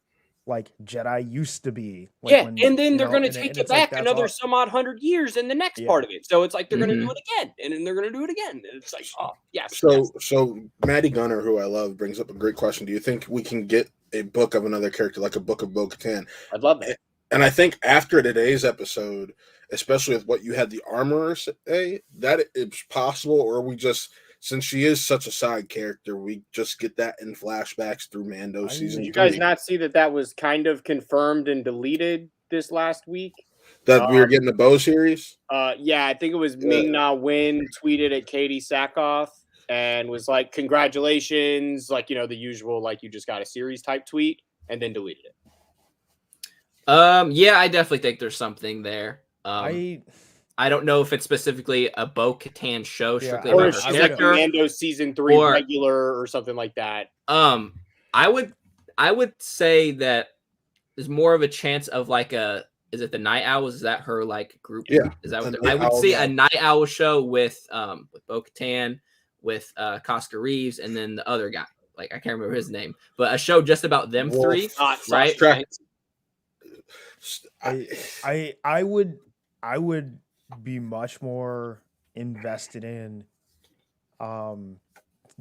like Jedi used to be. Like
and then they're going to take it back another some odd 100 years in the next part of it. So it's like they're going to do it again, and then they're going to do it again. And it's like, oh, yes.
So Maddie Gunner, who I love, brings up a great question. Do you think we can get a book of another character, like a book of Bo-Katan?
I'd love that.
And I think after today's episode, especially with what you had the armorer say, that it's possible, or we just, since she is such a side character, we just get that in flashbacks through Mando season 3.
You guys not see that was kind of confirmed and deleted this last week?
That we were getting the Bo series?
Yeah, I think it was Ming-Na Wen tweeted at Katie Sackhoff and was like, congratulations, like, the usual, like, you just got a series type tweet, and then deleted it.
Yeah, I definitely think there's something there. I don't know if it's specifically a Bo-Katan show, strictly
or
about
if
her
she's
character,
like Mando season 3 regular or something like that.
I would say that there's more of a chance of like is it the Night Owls? Is that her like group?
Yeah,
is that what I would see a Night Owl show with Bo-Katan, with Cosca Reeves, and then the other guy, like I can't remember his name, but a show just about them three, right?
I would be much more invested in,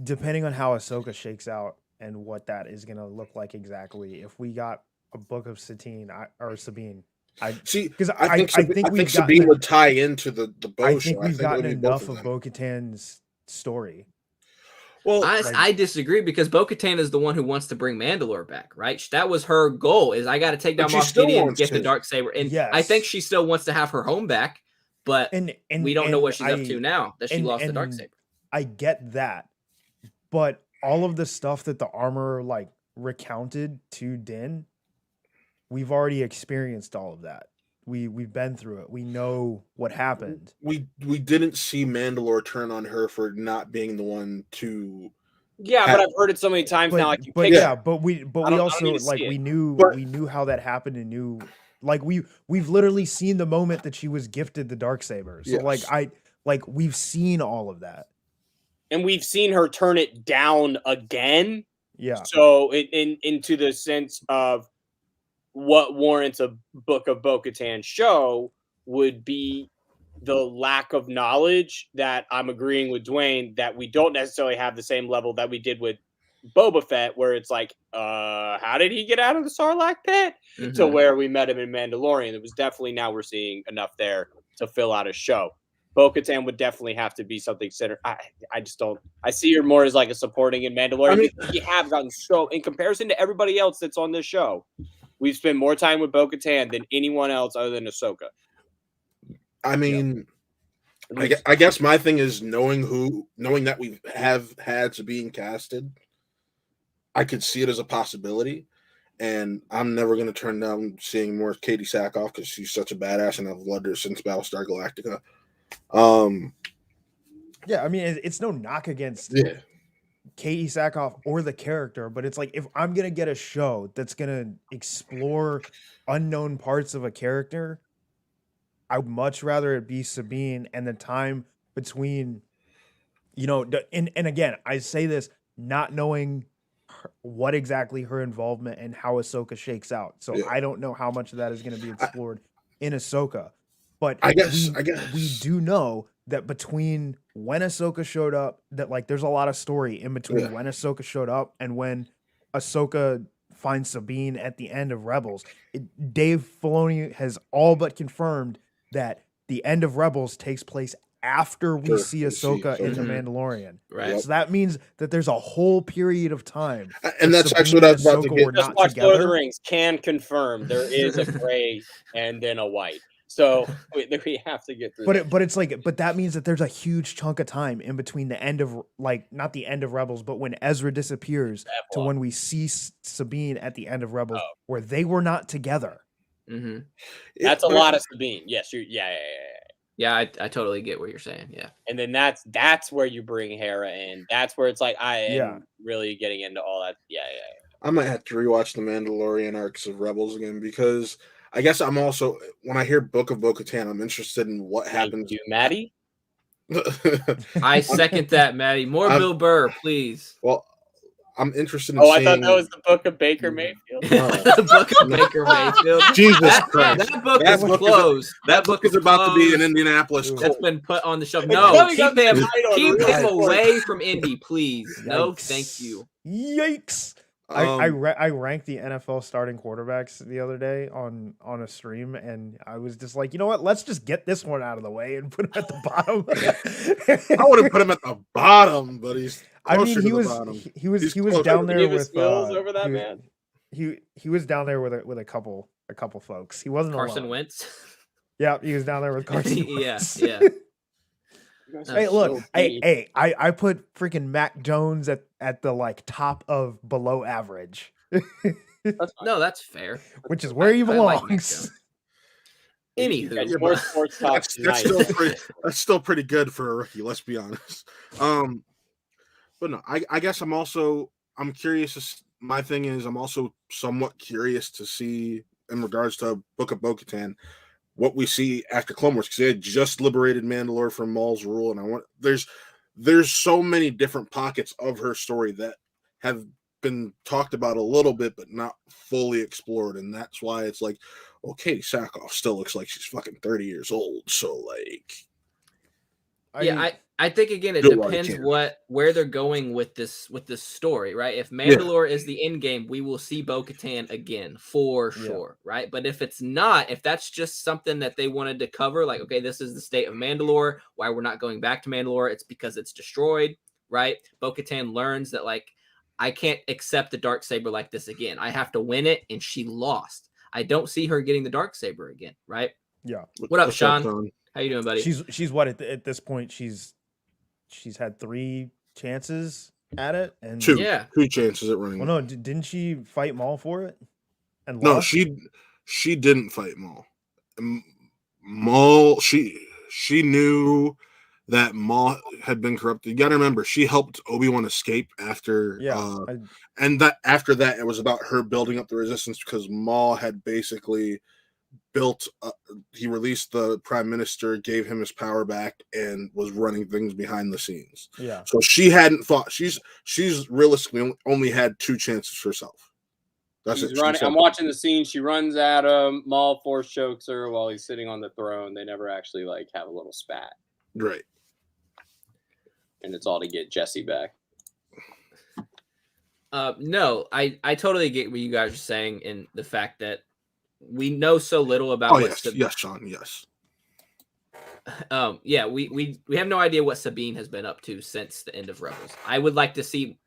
depending on how Ahsoka shakes out and what that is going to look like exactly. If we got a book of Sabine, I think
Sabine would tie into the Bo
I think
show.
We've gotten enough of Bo-Katan's story.
Well, I disagree, because Bo-Katan is the one who wants to bring Mandalore back, right? That was her goal, is I got to take down Moff Gideon and get the Darksaber. And I think she still wants to have her home back, but we don't know what she's up to now that she lost the Darksaber.
I get that, but all of the stuff that the armor like recounted to Din, we've already experienced all of that. We've been through it. We know what happened.
We didn't see Mandalore turn on her for not being the one to.
Yeah, but I've heard it so many times now. Like,
we knew how that happened, and knew like we've literally seen the moment that she was gifted the Darksaber. So we've seen all of that,
and we've seen her turn it down again.
Yeah.
So into the sense of what warrants a Book of Bo-Katan show would be the lack of knowledge that I'm agreeing with Dwayne that we don't necessarily have the same level that we did with Boba Fett, where it's like, how did he get out of the Sarlacc pit? To
Mhm.
where we met him in Mandalorian. It was definitely, now we're seeing enough there to fill out a show. Bo-Katan would definitely have to be something centered. I just don't. I see her more as like a supporting in Mandalorian.
I mean-
because we have gotten so, in comparison to everybody else that's on this show, we've spent more time with Bo-Katan than anyone else other than Ahsoka.
I mean, I guess my thing is knowing that we have had Sabine casted, I could see it as a possibility, and I'm never going to turn down seeing more Katie Sackhoff because she's such a badass, and I've loved her since Battlestar Galactica.
Yeah, I mean, it's no knock against
Yeah,
Katie Sackhoff or the character, but it's like, if I'm gonna get a show that's gonna explore unknown parts of a character, I would much rather it be Sabine, and the time between, and again, I say this not knowing what exactly her involvement and how Ahsoka shakes out. So
Yeah.
I don't know how much of that is going to be explored in Ahsoka. But
I guess
we do know that between when Ahsoka showed up, that like there's a lot of story in between when Ahsoka showed up and when Ahsoka finds Sabine at the end of Rebels. Dave Filoni has all but confirmed that the end of Rebels takes place after we see Ahsoka in The Mandalorian.
Right.
So that means that there's a whole period of time.
And that's actually what I was about to get.
Just watch Lord of the Rings can confirm there is a gray and then a white. So we have to get through
but it's like, but that means that there's a huge chunk of time in between the end of, like, not the end of Rebels, but when Ezra disappears to when we see Sabine at the end of Rebels, where they were not together.
Mm-hmm.
That's a lot of Sabine. Yes,
Yeah, I totally get what you're saying. Yeah.
And then that's where you bring Hera in. That's where it's like I am really getting into all that. Yeah.
I might have to rewatch the Mandalorian arcs of Rebels again, because I guess I'm also, when I hear Book of Bo-Katan, I'm interested in what happens.
You, Maddie?
I second that, Maddie. More Bill Burr, please.
Well, I'm interested in
seeing...
I
thought that was the Book of Baker Mayfield.
The Book of Baker Mayfield.
Jesus Christ.
That book is closed.
That book is about to be in Indianapolis.
That's been put on the shelf. No, keep him away from Indy, please. Yikes. No, thank you.
Yikes. I ranked the NFL starting quarterbacks the other day on a stream, and I was just like, you know what? Let's just get this one out of the way and put him at the bottom.
I wouldn't put him at the bottom, but he's.
I mean, he was down there with
over that man.
He was down there with a couple folks. He wasn't
Carson
alone.
Wentz.
Yeah, he was down there with Carson Wentz.
Yeah.
Hey, look, I put freaking Mac Jones at the like top of below average.
No, that's fair.
Which is where he belongs.
Anywho,
more sports talk
that's still pretty good for a rookie. Let's be honest. But no, I guess I'm curious. My thing is, I'm also somewhat curious to see, in regards to Book of Bo-Katan, what we see after Clone Wars, because they had just liberated Mandalore from Maul's rule, and there's so many different pockets of her story that have been talked about a little bit but not fully explored, and that's why it's like, well, Katie Sackhoff still looks like she's fucking 30 years old, so like,
I think again it depends where they're going with this story, right? If Mandalore is the end game, we will see Bo-Katan again for sure, right? But if it's not, if that's just something that they wanted to cover, like, okay, this is the state of Mandalore, why we're not going back to Mandalore, it's because it's destroyed, right? Bo-Katan learns that, like, I can't accept the Darksaber like this again. I have to win it, and she lost. I don't see her getting the Darksaber again, right?
Yeah.
What up, Sean? How you doing, buddy?
She's what at this point? She's had 3 chances at it, and
2 chances at running.
Well, no, didn't she fight Maul for it? And
no,
lost?
she didn't fight Maul. Maul, she knew that Maul had been corrupted. You got to remember, she helped Obi-Wan escape after. And that after that, it was about her building up the resistance, because Maul had basically he released the prime minister, gave him his power back, and was running things behind the scenes.
Yeah.
So she hadn't fought. She's realistically only had 2 chances herself. That's it.
I'm watching the scene. She runs at him. Maul force chokes her while he's sitting on the throne. They never actually like have a little spat.
Right.
And it's all to get Jesse back.
No, I totally get what you guys are saying in the fact that we know so little about
Oh
what
yes, Sean, yes.
Yeah, we have no idea what Sabine has been up to since the end of Rebels. I would like to see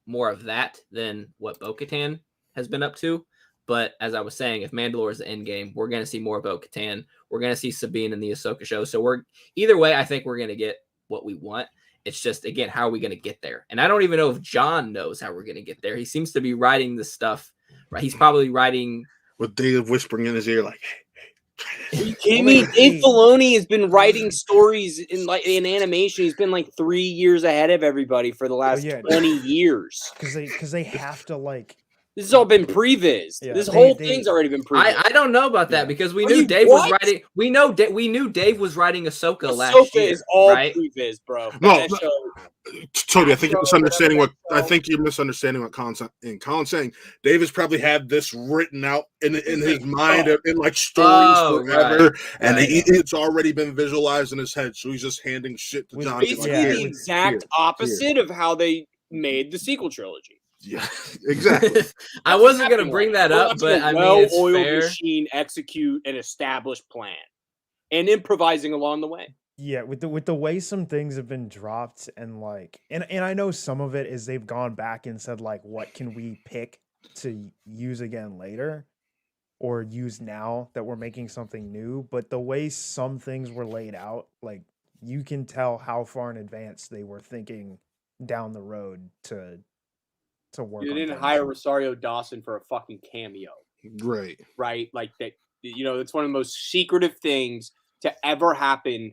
more of that than what Bo-Katan has been up to. But as I was saying, if Mandalore is the end game, we're going to see more Bo-Katan. We're going to see Sabine in the Ahsoka show. So we're either way, I think we're going to get what we want. It's just, again, how are we going to get there? And I don't even know if John knows how we're going to get there. He seems to be writing the stuff, right? He's probably writing
With Dave whispering in his ear, like,
Are you kidding me? Dave Filoni has been writing stories in animation. He's been like 3 years ahead of everybody for the last 20 years.
Because they have to like.
This has all been previs.
Yeah,
this whole thing's already been previs.
I don't know about that because we knew Dave was writing. We knew Dave was writing Ahsoka last year.
Is all
right?
previs, bro.
No, Toby, I think you're misunderstanding what Colin's saying. Dave has probably had this written out in his mind in like stories forever, and it's already been visualized in his head. So he's just handing shit to John.
Basically, the exact opposite of how they made the sequel trilogy.
Yeah, exactly.
I wasn't going to bring that up, but I mean, it's fair.
Machine execute an established plan and improvising along the way.
Yeah, with the way some things have been dropped and like, and I know some of it is they've gone back and said like, what can we pick to use again later or use now that we're making something new? But the way some things were laid out, like you can tell how far in advance they were thinking down the road to work.
You didn't hire Rosario Dawson for a fucking cameo,
right?
Like that. It's one of the most secretive things to ever happen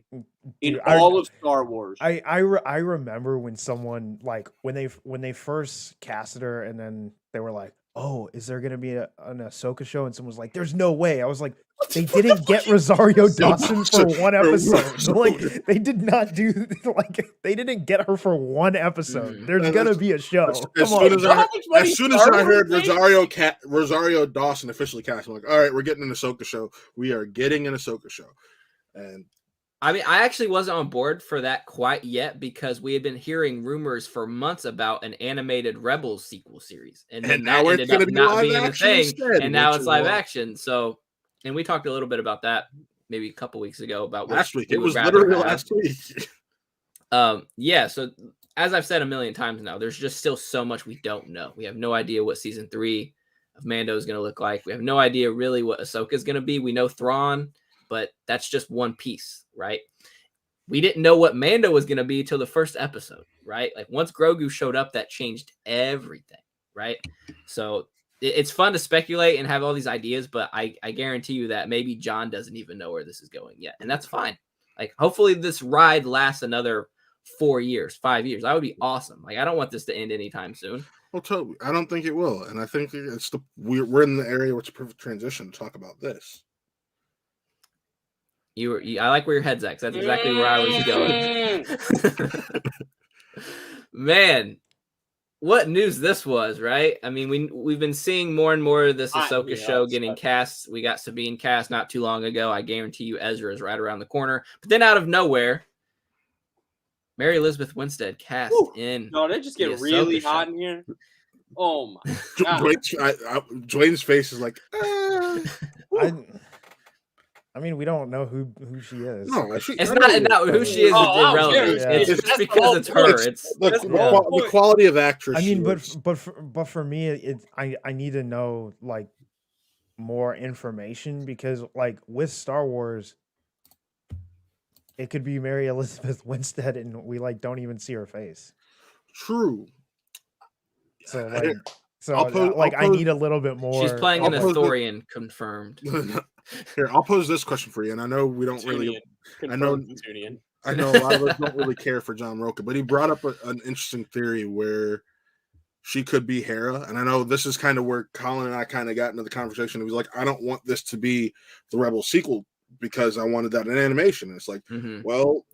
in all of Star Wars.
I remember when someone like when they first casted her and then they were like, oh, is there gonna be an Ahsoka show? And someone was like, there's no way. I was like, they didn't get Rosario Dawson for one episode. Like they did not do they didn't get her for one episode. There's gonna be a show.
As soon as I heard Rosario Dawson officially cast, I'm like, all right, we're getting an Ahsoka show. We are getting an Ahsoka show. And
I mean, I actually wasn't on board for that quite yet because we had been hearing rumors for months about an animated Rebels sequel series, and then
now
that ended up not being a thing,
instead,
and now it's live action. So, and we talked a little bit about that maybe a couple weeks ago about
last week. It was literally last week.
Yeah. So as I've said a million times now, there's just still so much we don't know. We have no idea what season 3 of Mando is going to look like. We have no idea really what Ahsoka is going to be. We know Thrawn, but that's just one piece, right? We didn't know what Mando was going to be till the first episode, right? Like once Grogu showed up, that changed everything, right? So it's fun to speculate and have all these ideas, but I guarantee you that maybe John doesn't even know where this is going yet. And that's fine. Like hopefully this ride lasts another 4 years, 5 years. That would be awesome. Like I don't want this to end anytime soon.
Well, totally. I don't think it will. And I think we're in the area where it's a perfect transition to talk about this.
I like where your head's at. That's exactly where I was going. Man, what news this was, right? I mean, we've been seeing more and more of this Ahsoka show getting cast. We got Sabine cast not too long ago. I guarantee you Ezra is right around the corner. But then out of nowhere, Mary Elizabeth Winstead cast in.
No, they just get really hot in here. Oh my God.
Dwayne's face is like,
I mean, we don't know who she is.
No,
it's not who she is. Irrelevant.
Yeah.
It's just because it's her. It's
the quality of actress.
I mean, but for me, I need to know like more information because like with Star Wars, it could be Mary Elizabeth Winstead, and we like don't even see her face.
True.
So like, I need a little bit more.
She's playing an Ithorian, confirmed.
Here, I'll pose this question for you, and I know we don't really. I know a lot of us don't really care for John Roca, but he brought up an interesting theory where she could be Hera, and I know this is kind of where Colin and I kind of got into the conversation. He was like, "I don't want this to be the Rebel sequel because I wanted that in animation." And it's like, well,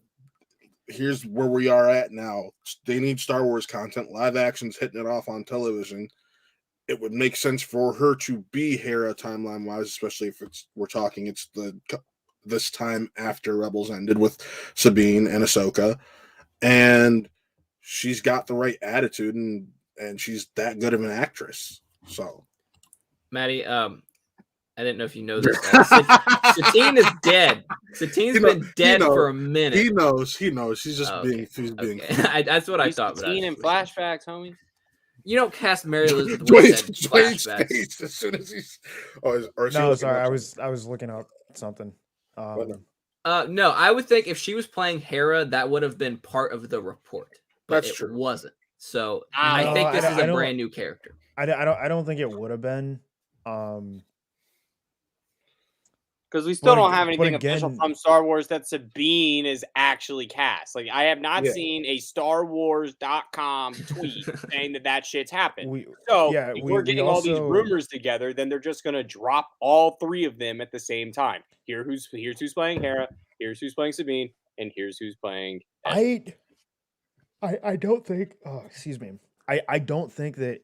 here's where we are at now. They need Star Wars content. Live action's hitting it off on television. It would make sense for her to be Hera timeline wise, especially if we're talking this time after Rebels ended with Sabine and Ahsoka, and she's got the right attitude, and and she's that good of an actress. So,
Maddie, I didn't know if you know this. Satine is dead. Satine's been dead for a minute.
He knows. She's just being.
That's what I thought.
Satine in flashbacks, homie.
You don't cast Mary Elizabeth Winstead flashbacks.
Face as soon as he's.
No, sorry, I was looking up something.
No, I would think if she was playing Hera, that would have been part of the report, but it wasn't. So I think this is a brand new character.
I don't think it would have been.
Because we still don't have anything official from Star Wars that Sabine is actually cast. Like, I have not seen a StarWars.com tweet saying that shit's happened. We're getting all these rumors together, then they're just going to drop all three of them at the same time. Here's who's playing Hera, here's who's playing Sabine, and here's who's playing Ed.
I don't think. Oh, excuse me. I don't think that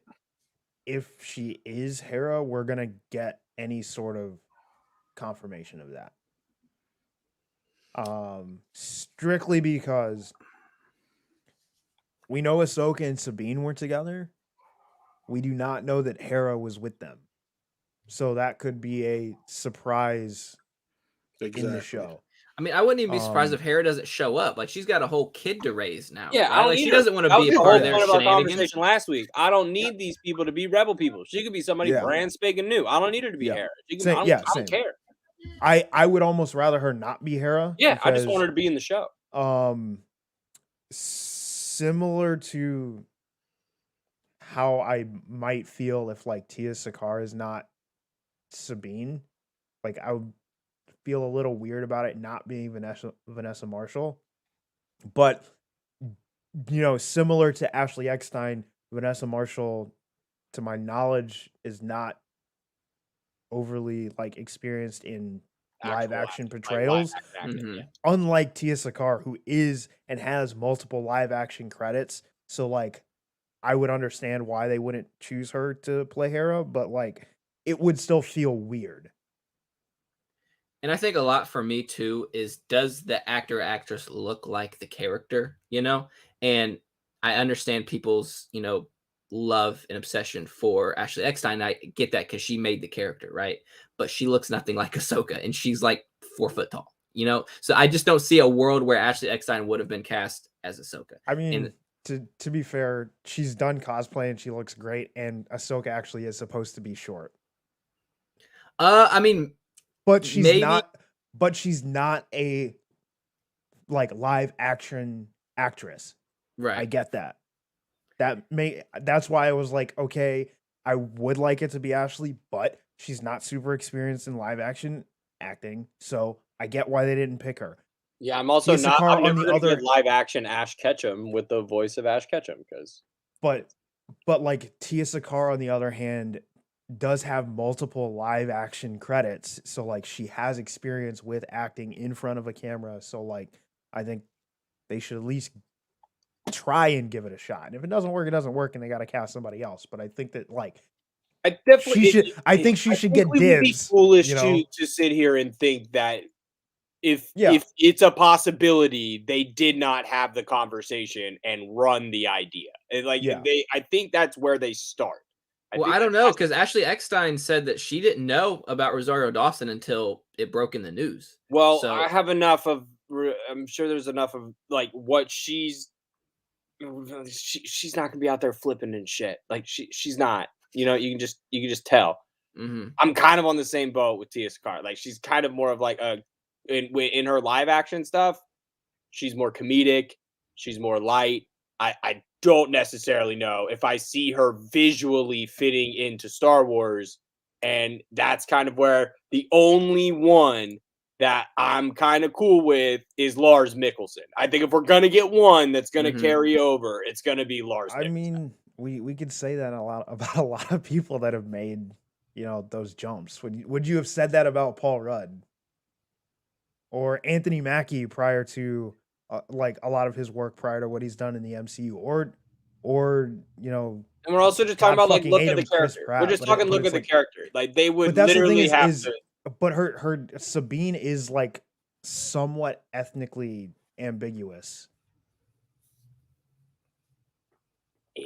if she is Hera, we're gonna get any sort of confirmation of that. Strictly because we know Ahsoka and Sabine were together. We do not know that Hera was with them. So that could be a surprise in the show.
I mean, I wouldn't even be surprised if Hera doesn't show up. Like, she's got a whole kid to raise now.
Yeah,
right? Like, she doesn't want to be a part of their shenanigans.
Conversation last week. I don't need these people to be rebel people. She could be somebody brand spanking new. I don't need her to be Hera. I don't care.
I would almost rather her not be Hera.
Yeah, because, I just want her to be in the show.
Similar to how I might feel if like Tia Sakar is not Sabine. Like, I would feel a little weird about it not being Vanessa Marshall. But, you know, similar to Ashley Eckstein, Vanessa Marshall, to my knowledge, is not overly like experienced in live action portrayals. Unlike Tia Sakar, who is and has multiple live action credits. So like, I would understand why they wouldn't choose her to play Hera, but like, it would still feel weird.
And I think a lot for me too is, does the actor or actress look like the character, you know? And I understand people's, you know, love and obsession for Ashley Eckstein. I get that because she made the character, right? But she looks nothing like Ahsoka, and she's like 4 foot tall, you know? So I just don't see a world where Ashley Eckstein would have been cast as Ahsoka.
I mean, to be fair, she's done cosplay and she looks great, and Ahsoka actually is supposed to be short.
I mean,
but she's not. But she's not a like live action actress,
right?
I get that. That's why I was like, okay, I would like it to be Ashley, but she's not super experienced in live action acting, so I get why they didn't pick her.
Yeah, I'm also not on the other live action Ash Ketchum with the voice of Ash Ketchum because.
But like Tia Sakar on the other hand does have multiple live action credits, so like she has experience with acting in front of a camera, so like I think they should at least try and give it a shot. And if it doesn't work, it doesn't work, and they got to cast somebody else. But I think that like
I definitely
I think she should get dibs. It would be
foolish to sit here and think that if it's a possibility, they did not have the conversation and run the idea. I think that's where they start.
I don't know, because Ashley Eckstein said that she didn't know about Rosario Dawson until it broke in the news.
Well, I have enough of. I'm sure there's enough of like what she's not gonna be out there flipping and shit. Like she's not. You know, you can just tell.
Mm-hmm.
I'm kind of on the same boat with Tia Sakar. Like she's kind of more of like in her live action stuff. She's more comedic. She's more light. I don't necessarily know if I see her visually fitting into Star Wars, and that's kind of where the only one that I'm kind of cool with is Lars Mikkelsen. I think if we're gonna get one that's gonna carry over, it's gonna be Lars Mikkelsen.
I mean, we could say that about a lot of people that have made, you know, those jumps. Would you have said that about Paul Rudd or Anthony Mackie prior to like a lot of his work prior to what he's done in the MCU, or you know?
And we're also just talking about like look at the character. We're just talking look at the character. Like they would literally have to.
But her Sabine is like somewhat ethnically ambiguous.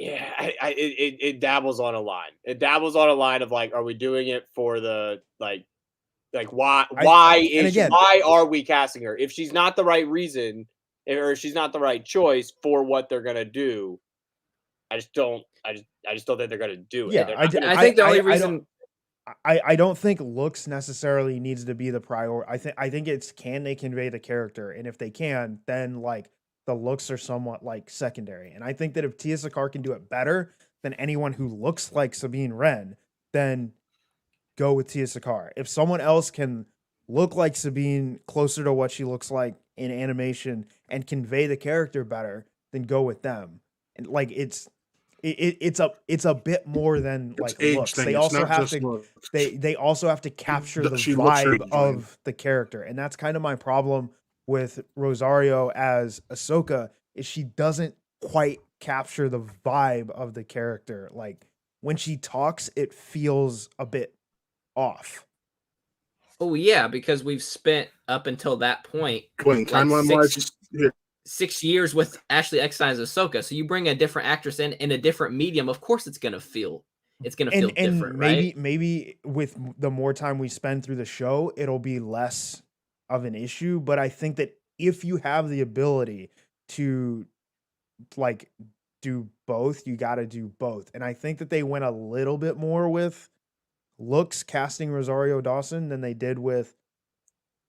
Yeah, it dabbles on a line. It dabbles on a line of like, are we doing it for the like why why are we casting her? If she's not the right reason, or if she's not the right choice for what they're gonna do, I just don't think they're gonna do it.
Yeah,
I think the only reason
I don't think looks necessarily needs to be the priority. I think it's can they convey the character, and if they can, then like the looks are somewhat like secondary. And I think that if Tia Sakar can do it better than anyone who looks like Sabine Wren, then go with Tia Sakar. If someone else can look like Sabine closer to what she looks like in animation and convey the character better, then go with them. And like it's a bit more than like looks. They also have to they also have to capture the vibe of the character, and that's kind of my problem with Rosario as Ahsoka is she doesn't quite capture the vibe of the character. Like when she talks, it feels a bit off.
Oh yeah, because we've spent up until that point
timeline-wise,
6 years with Ashley Eckstein's Ahsoka. So you bring a different actress in a different medium, of course it's gonna feel different, right?
Maybe with the more time we spend through the show, it'll be less of an issue. But I think that if you have the ability to like do both, you got to do both. And I think that they went a little bit more with looks casting Rosario Dawson than they did with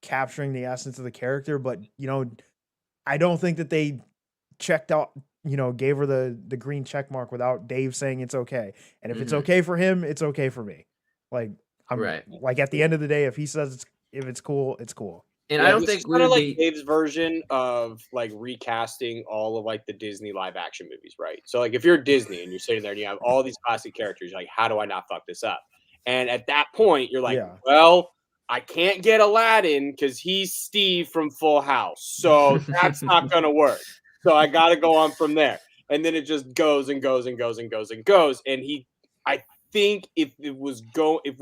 capturing the essence of the character. But I don't think that they checked out, gave her the green check mark without Dave saying it's okay. And if it's okay for him, it's okay for me. Like I'm
right.
Like at the end of the day, if he says if it's cool, it's cool.
And I don't think
kind of like Dave's version of like recasting all of like the Disney live action movies, right? So like if you're Disney and you're sitting there and you have all these classic characters, you're like, how do I not fuck this up? And at that point, you're like, well, I can't get Aladdin because he's Steve from Full House. So that's not going to work. So I got to go on from there. And then it just goes and goes and goes and goes and goes. And I think if we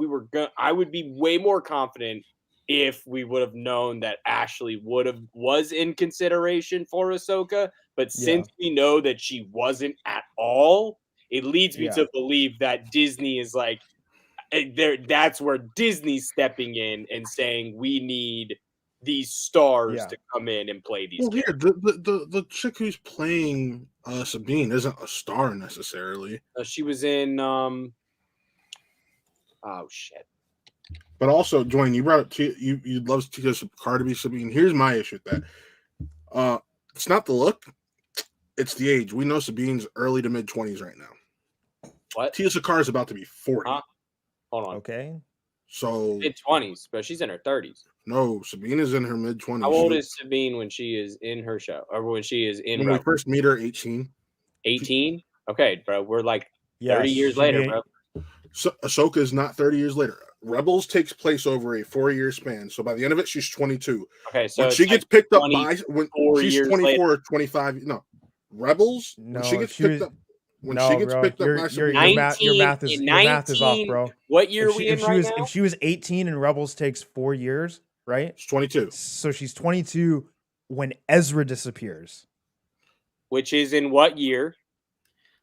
were going, I would be way more confident if we would have known that Ashley was in consideration for Ahsoka. But since we know that she wasn't at all, it leads me to believe that Disney is like, that's where Disney's stepping in and saying we need these stars to come in and play these.
Well, here the chick who's playing Sabine isn't a star necessarily.
She was in oh shit.
But also, Dwayne, you brought up you'd love Tia Sakar to be Sabine. Here's my issue with that. It's not the look, it's the age. We know Sabine's early to mid 20s right now.
What?
Tia Sakar is about to be 40.
Hold on.
Okay.
So
mid 20s, but she's in her 30s.
No, Sabine is in her mid 20s.
How old is Sabine when she is in her show, or when she is in?
When we first meet her, 18.
18. Okay, bro. We're like 30 years later, bro.
So Ahsoka is not 30 years later. Rebels takes place over a 4-year span. So by the end of it, she's 22.
Okay, so
when she gets picked up by when she's 24 or 25. No, Rebels.
No,
when she gets picked up. When she gets picked up by
your math is off, bro.
What year are we in right now?
If she was 18 and Rebels takes 4 years, right?
It's 22.
So she's 22 when Ezra disappears.
Which is in what year?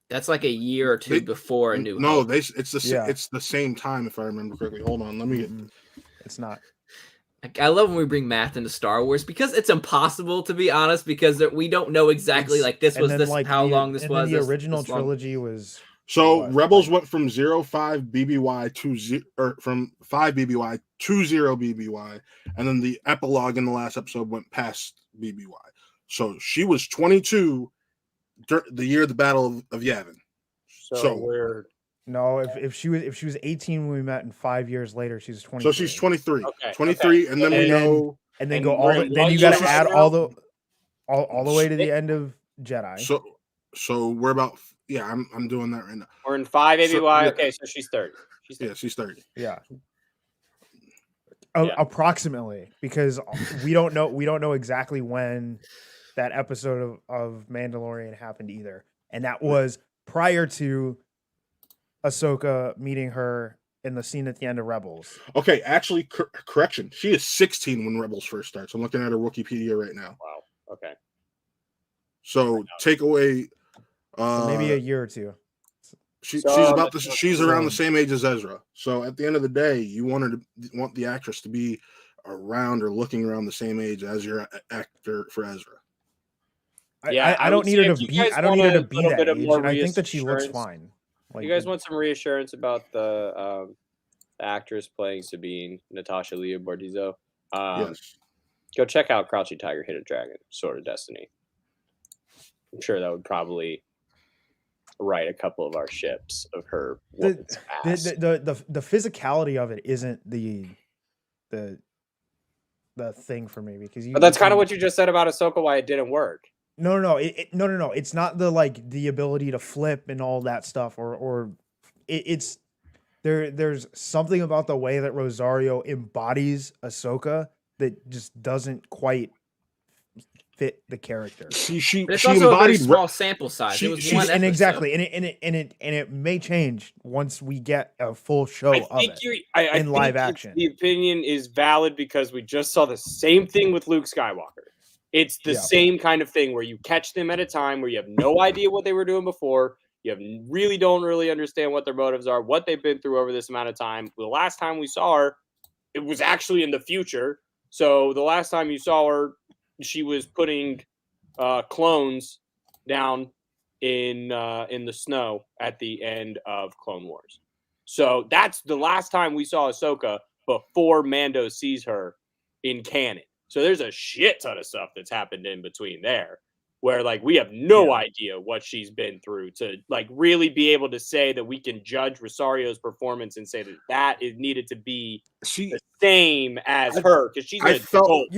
That's like a year or two before A New
Hope.
No,
it's the same time if I remember correctly. Hold on, let me get.
It's not.
I love when we bring math into Star Wars because it's impossible, to be honest, because we don't know exactly like this was this like how long this was.
The original trilogy was.
So Rebels went from 05 BBY to from 5 BBY to 0 BBY, and then the epilogue in the last episode went past BBY. So she was 22 the year of the Battle of Yavin.
So we're
no. If she was 18 when we met, and 5 years later she's 23.
So she's 23. Okay, 23, okay. And then we know.
And then go all. Then you got to add all the way to the end of Jedi.
So we're about. Yeah, I'm doing that right now.
We're in 5 ABY. Okay, so she's 30.
She's 30.
Yeah. Approximately, because we don't know exactly when that episode of Mandalorian happened either, and that was prior to Ahsoka meeting her in the scene at the end of Rebels.
Okay, actually, correction. She is 16 when Rebels first starts. I'm looking at her Wikipedia right now.
Wow. Okay.
So take away
So maybe a year or two.
She's around the same age as Ezra. So at the end of the day, you want the actress to be around or looking around the same age as your actor for Ezra.
I don't need her to be. I don't need her to be that age, and I think that she looks fine.
Like, you guys want some reassurance about the actress playing Sabine, Natasha Leigh Bordizzo?
Yes.
Go check out Crouching Tiger, Hidden Dragon, Sword of Destiny. I'm sure that would probably write a couple of our ships of her.
The physicality of it isn't the thing for me, because
but that's kind of what you just said about Ahsoka, why it didn't work.
No. It's not the ability to flip and all that stuff, or it's there's something about the way that Rosario embodies Ahsoka that just doesn't quite fit the character.
She also embodied a small sample size. It was one episode.
And exactly, and it may change once we get a full show of it in live action.
The opinion is valid because we just saw the same thing with Luke Skywalker. It's the same kind of thing where you catch them at a time where you have no idea what they were doing before. You don't really understand what their motives are, what they've been through over this amount of time. The last time we saw her, it was actually in the future. So the last time you saw her, she was putting clones down in the snow at the end of Clone Wars. So that's the last time we saw Ahsoka before Mando sees her in canon. So there's a shit ton of stuff that's happened in between there, where like we have no idea what she's been through to like really be able to say that we can judge Rosario's performance and say that it needed to be the same as her, because she's I felt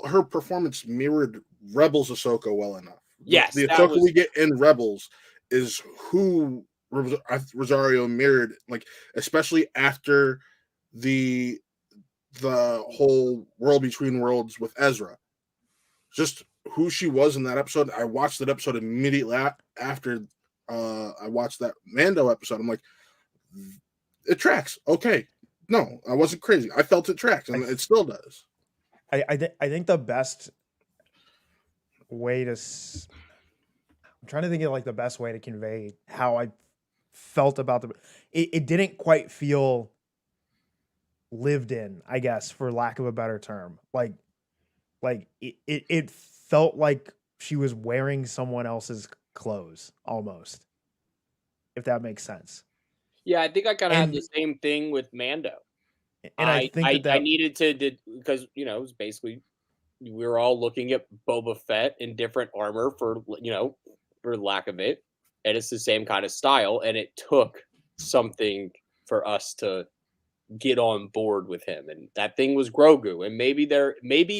her performance mirrored Rebels Ahsoka well enough.
Yes,
the Ahsoka we get in Rebels is who Rosario mirrored, like especially after the whole World Between Worlds with Ezra. Just who she was in that episode. I watched that episode immediately after I watched that Mando episode. I'm like, it tracks. Okay. No, I wasn't crazy. I felt it tracked, and it still does.
I think the best way to... I'm trying to think of like the best way to convey how I felt about it didn't quite feel lived in, I guess, for lack of a better term. Like it felt like she was wearing someone else's clothes almost, if that makes sense.
Yeah, I think I kind of had the same thing with Mando. And I think I needed to, because it was basically we were all looking at Boba Fett in different armor for lack of it, and it's the same kind of style, and it took something for us to get on board with him, and that thing was Grogu. And maybe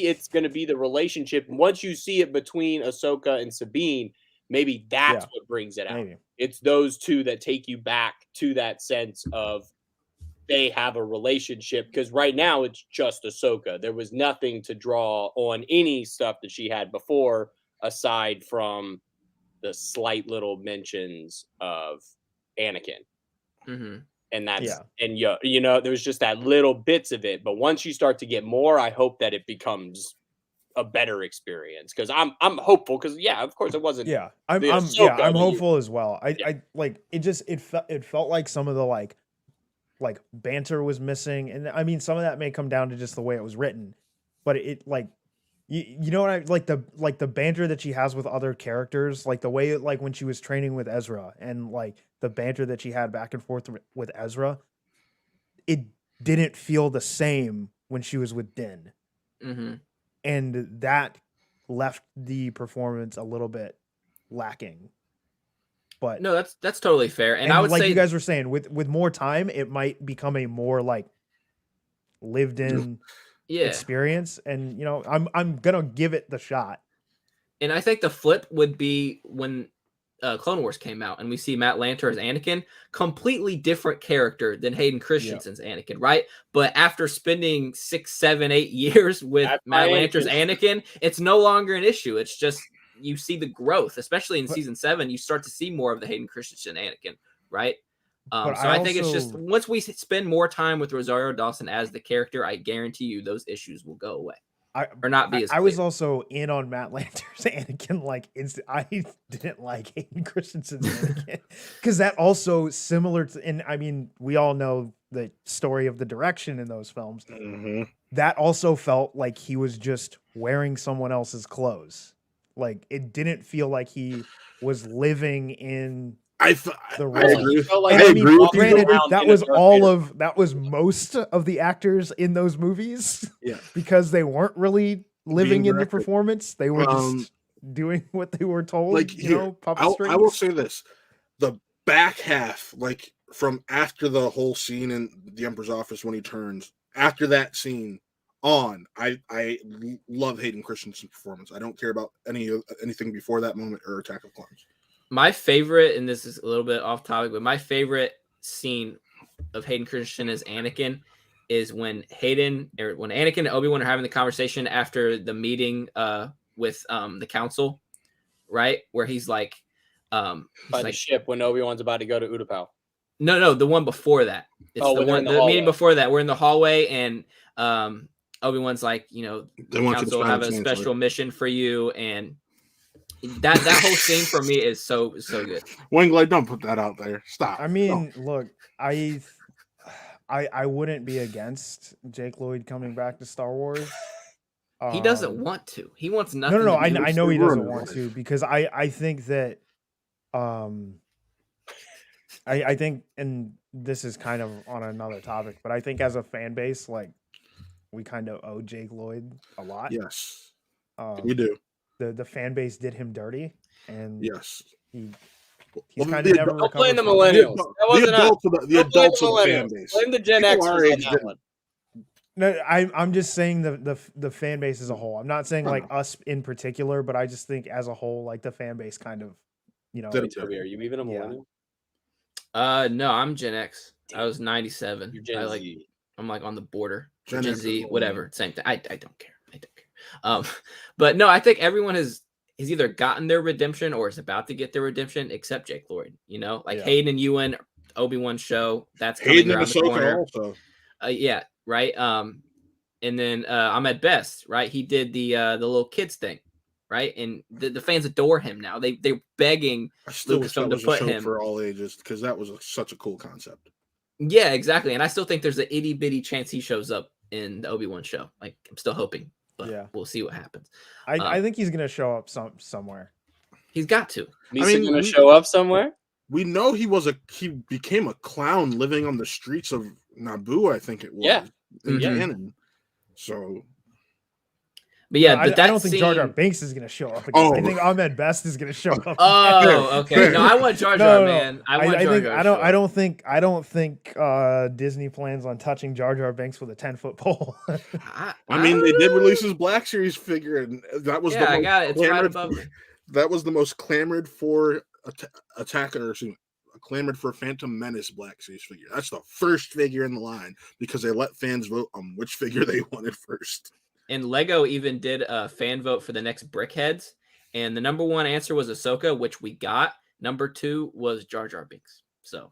it's going to be the relationship once you see it between Ahsoka and Sabine. Maybe that's what brings it out. Maybe. It's those two that take you back to that sense of they have a relationship, because right now it's just Ahsoka. There was nothing to draw on any stuff that she had before, aside from the slight little mentions of Anakin.
Mm-hmm.
And that's there's just that little bits of it. But once you start to get more, I hope that it becomes a better experience, because I'm hopeful, because of course it wasn't.
Yeah, I'm hopeful as well. I like it. It felt like some of the like banter was missing, and I mean some of that may come down to just the way it was written, but it like you know what I like the banter that she has with other characters, like the way like when she was training with Ezra, and like the banter that she had back and forth with Ezra, it didn't feel the same when she was with Din.
Mm-hmm.
And that left the performance a little bit lacking. But
no, that's totally fair. And I would
like
say,
you guys were saying, with more time, it might become a more like lived in experience. And I'm gonna give it the shot.
And I think the flip would be when Clone Wars came out and we see Matt Lanter as Anakin, completely different character than Hayden Christensen's Anakin, right? But after spending 6, 7, 8 years with Matt Lanter's Anakin, it's no longer an issue. It's just you see the growth, especially in season 7. You start to see more of the Hayden Christensen Anakin, right? So I think it's just once we spend more time with Rosario Dawson as the character, I guarantee you those issues will go away. or not be as
I was
clear.
also in on Matt Lanter's Anakin like instant. I didn't like Hayden Christensen's Anakin because that also similar to, and I mean we all know the story of the direction in those films.
Mhm.
That also felt like he was just wearing someone else's clothes. Like it didn't feel like he was living in the role.
agree.
Felt like
And
I
I mean,
agree with you.
granted,
around
that
in a
was
Darth
all
Vader
of that was most of the actors in those movies.
Yeah.
Because they weren't really living in the
directed.
performance; they were just doing what they were told.
Like here,
puppet
I will
strings.
say this: the back half, like from after the whole scene in the Emperor's office when he turns, after that scene on, I love Hayden Christensen's performance. I don't care about anything before that moment or Attack of Clones.
My favorite, and this is a little bit off topic, but my favorite scene of Hayden Christensen as Anakin is when Anakin and Obi-Wan are having the conversation after the meeting with the council, right? Where he's like,
by the ship when Obi-Wan's about to go to Utapau.
No, the one before that. It's the meeting before that. We're in the hallway and Obi-Wan's like, the council will have a special mission for you, and that whole scene for me is so good.
Wingblade, don't put that out there. Stop.
I mean, look, I wouldn't be against Jake Lloyd coming back to Star Wars.
He doesn't want to. He wants nothing.
No. I know he doesn't want to because I think that I think, and this is kind of on another topic, but I think as a fan base, like we kind of owe Jake Lloyd a lot.
Yes, we do.
The fan base did him dirty, and
yes,
he's kind of never.
Don't blame the millennials. That wasn't
the adults of the fan base.
Blame the Gen Xers on that one.
No, I'm just saying the fan base as a whole. I'm not saying like us in particular, but I just think as a whole, like the fan base kind of,
Toby, are you even a millennial?
No, I'm Gen X. I was 97.
You're Gen Z.
I'm like on the border.
Gen
Z, whatever, same thing. I don't care. But no, I think everyone has either gotten their redemption or is about to get their redemption, except Jake Lloyd. Hayden and Ewan, Obi-Wan show that's coming
Hayden
around
and
the corner.
Also.
Yeah, right. And then Ahmed Best, right? He did the little kids thing, right? And the fans adore him now. They're begging Lucasfilm to put him
for all ages because that was such a cool concept.
Yeah, exactly. And I still think there's an itty bitty chance he shows up in the Obi-Wan show. Like I'm still hoping, but we'll see what happens.
I think he's gonna show up somewhere.
He's got to.
He's gonna show up somewhere.
We know he became a clown living on the streets of Naboo. I think it was.
Yeah.
In canon. So.
But yeah,
I don't think Jar Jar Binks is gonna show up again. I think Ahmed Best is gonna show up.
Oh, okay. No, I want Jar Jar, man. I don't think Disney plans on touching Jar Jar Binks with a 10-foot pole.
I mean, they did release his Black Series figure, and that was
I got it. It's right above me.
That was the most clamored for clamored for Phantom Menace Black Series figure. That's the first figure in the line because they let fans vote on which figure they wanted first.
And Lego even did a fan vote for the next Brickheads, and the number one answer was Ahsoka, which we got. Number 2 was Jar Jar Binks. So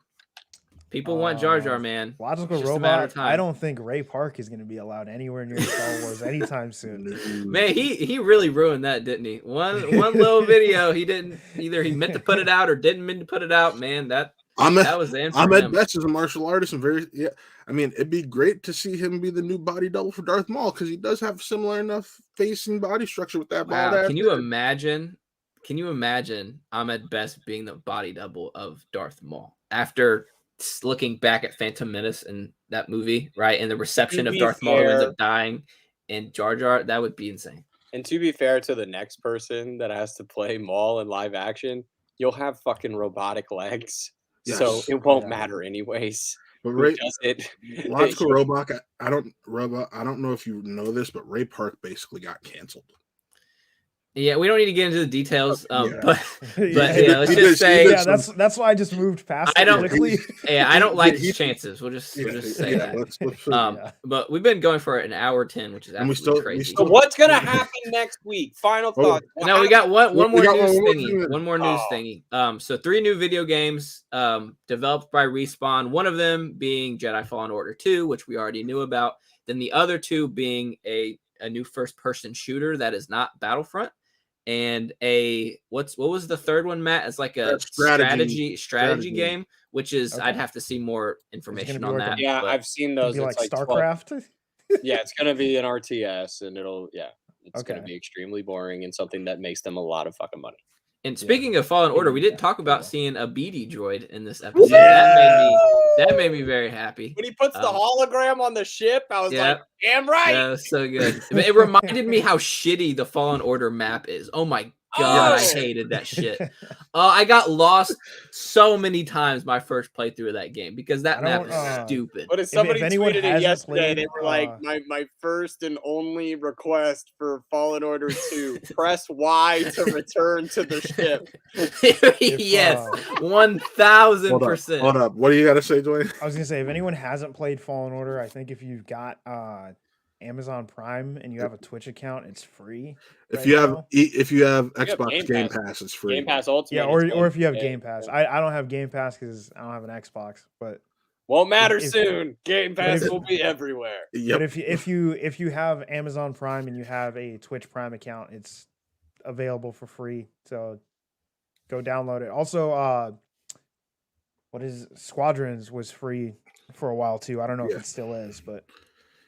people want Jar Jar, man.
Logical robot. I don't think Ray Park is going to be allowed anywhere near Star Wars anytime soon.
Man, he really ruined that, didn't he? One little video, he didn't either. He meant to put it out or didn't mean to put it out. Man, that was the answer.
Ahmed Best is a martial artist and I mean, it'd be great to see him be the new body double for Darth Maul because he does have similar enough face and body structure with that bald ass.
Can you imagine Ahmed Best being the body double of Darth Maul after looking back at Phantom Menace and that movie, right? And the reception of Darth Maul ends up dying and Jar Jar, that would be insane.
And to be fair to the next person that has to play Maul in live action, you'll have fucking robotic legs. Yes. So it won't matter anyways.
But Logical Robot, I don't know if you know this, but Ray Park basically got canceled.
Yeah, we don't need to get into the details, but
let's just say that's why I just moved past.
I don't like his chances. We'll just say that. But we've been going for an hour 10, which is absolutely crazy.
So what's gonna happen next week? Final thoughts.
No, we got one more news thingy. One more news thingy. So 3 new video games developed by Respawn. One of them being Jedi Fallen Order 2, which we already knew about. Then the other 2 being a a new first person shooter that is not Battlefront, and what was the third one, Matt? It's like a strategy game, which is I'd have to see more information on that.
Yeah, I've seen those.
It's like
12.
StarCraft.
Yeah, it's gonna be an RTS, and it's gonna be extremely boring and something that makes them a lot of fucking money.
And speaking of Fallen Order, we didn't talk about seeing a BD droid in this episode. That made me very happy.
When he puts the hologram on the ship, I was like, damn right.
Yeah, so good. It reminded me how shitty the Fallen Order map is. Oh my God, I hated that shit. I got lost so many times my first playthrough of that game because that map is stupid.
But if somebody tweeted it yesterday, they were like, my first and only request for Fallen Order 2, press Y to return to the ship.
Yes, 1000%.
Hold up. What do you got to say, Dwayne?
I was going to say, if anyone hasn't played Fallen Order, I think if you've got Amazon Prime and you have a Twitch account, it's free.
If you have Xbox Game Pass, it's free.
Game Pass Ultimate.
Yeah, or if you have Game Pass. I don't have Game Pass because I don't have an Xbox, but
won't matter soon. Game Pass will be everywhere.
Yep. But if you have Amazon Prime and you have a Twitch Prime account, it's available for free. So go download it. Also, Squadrons was free for a while too. I don't know if it still is, but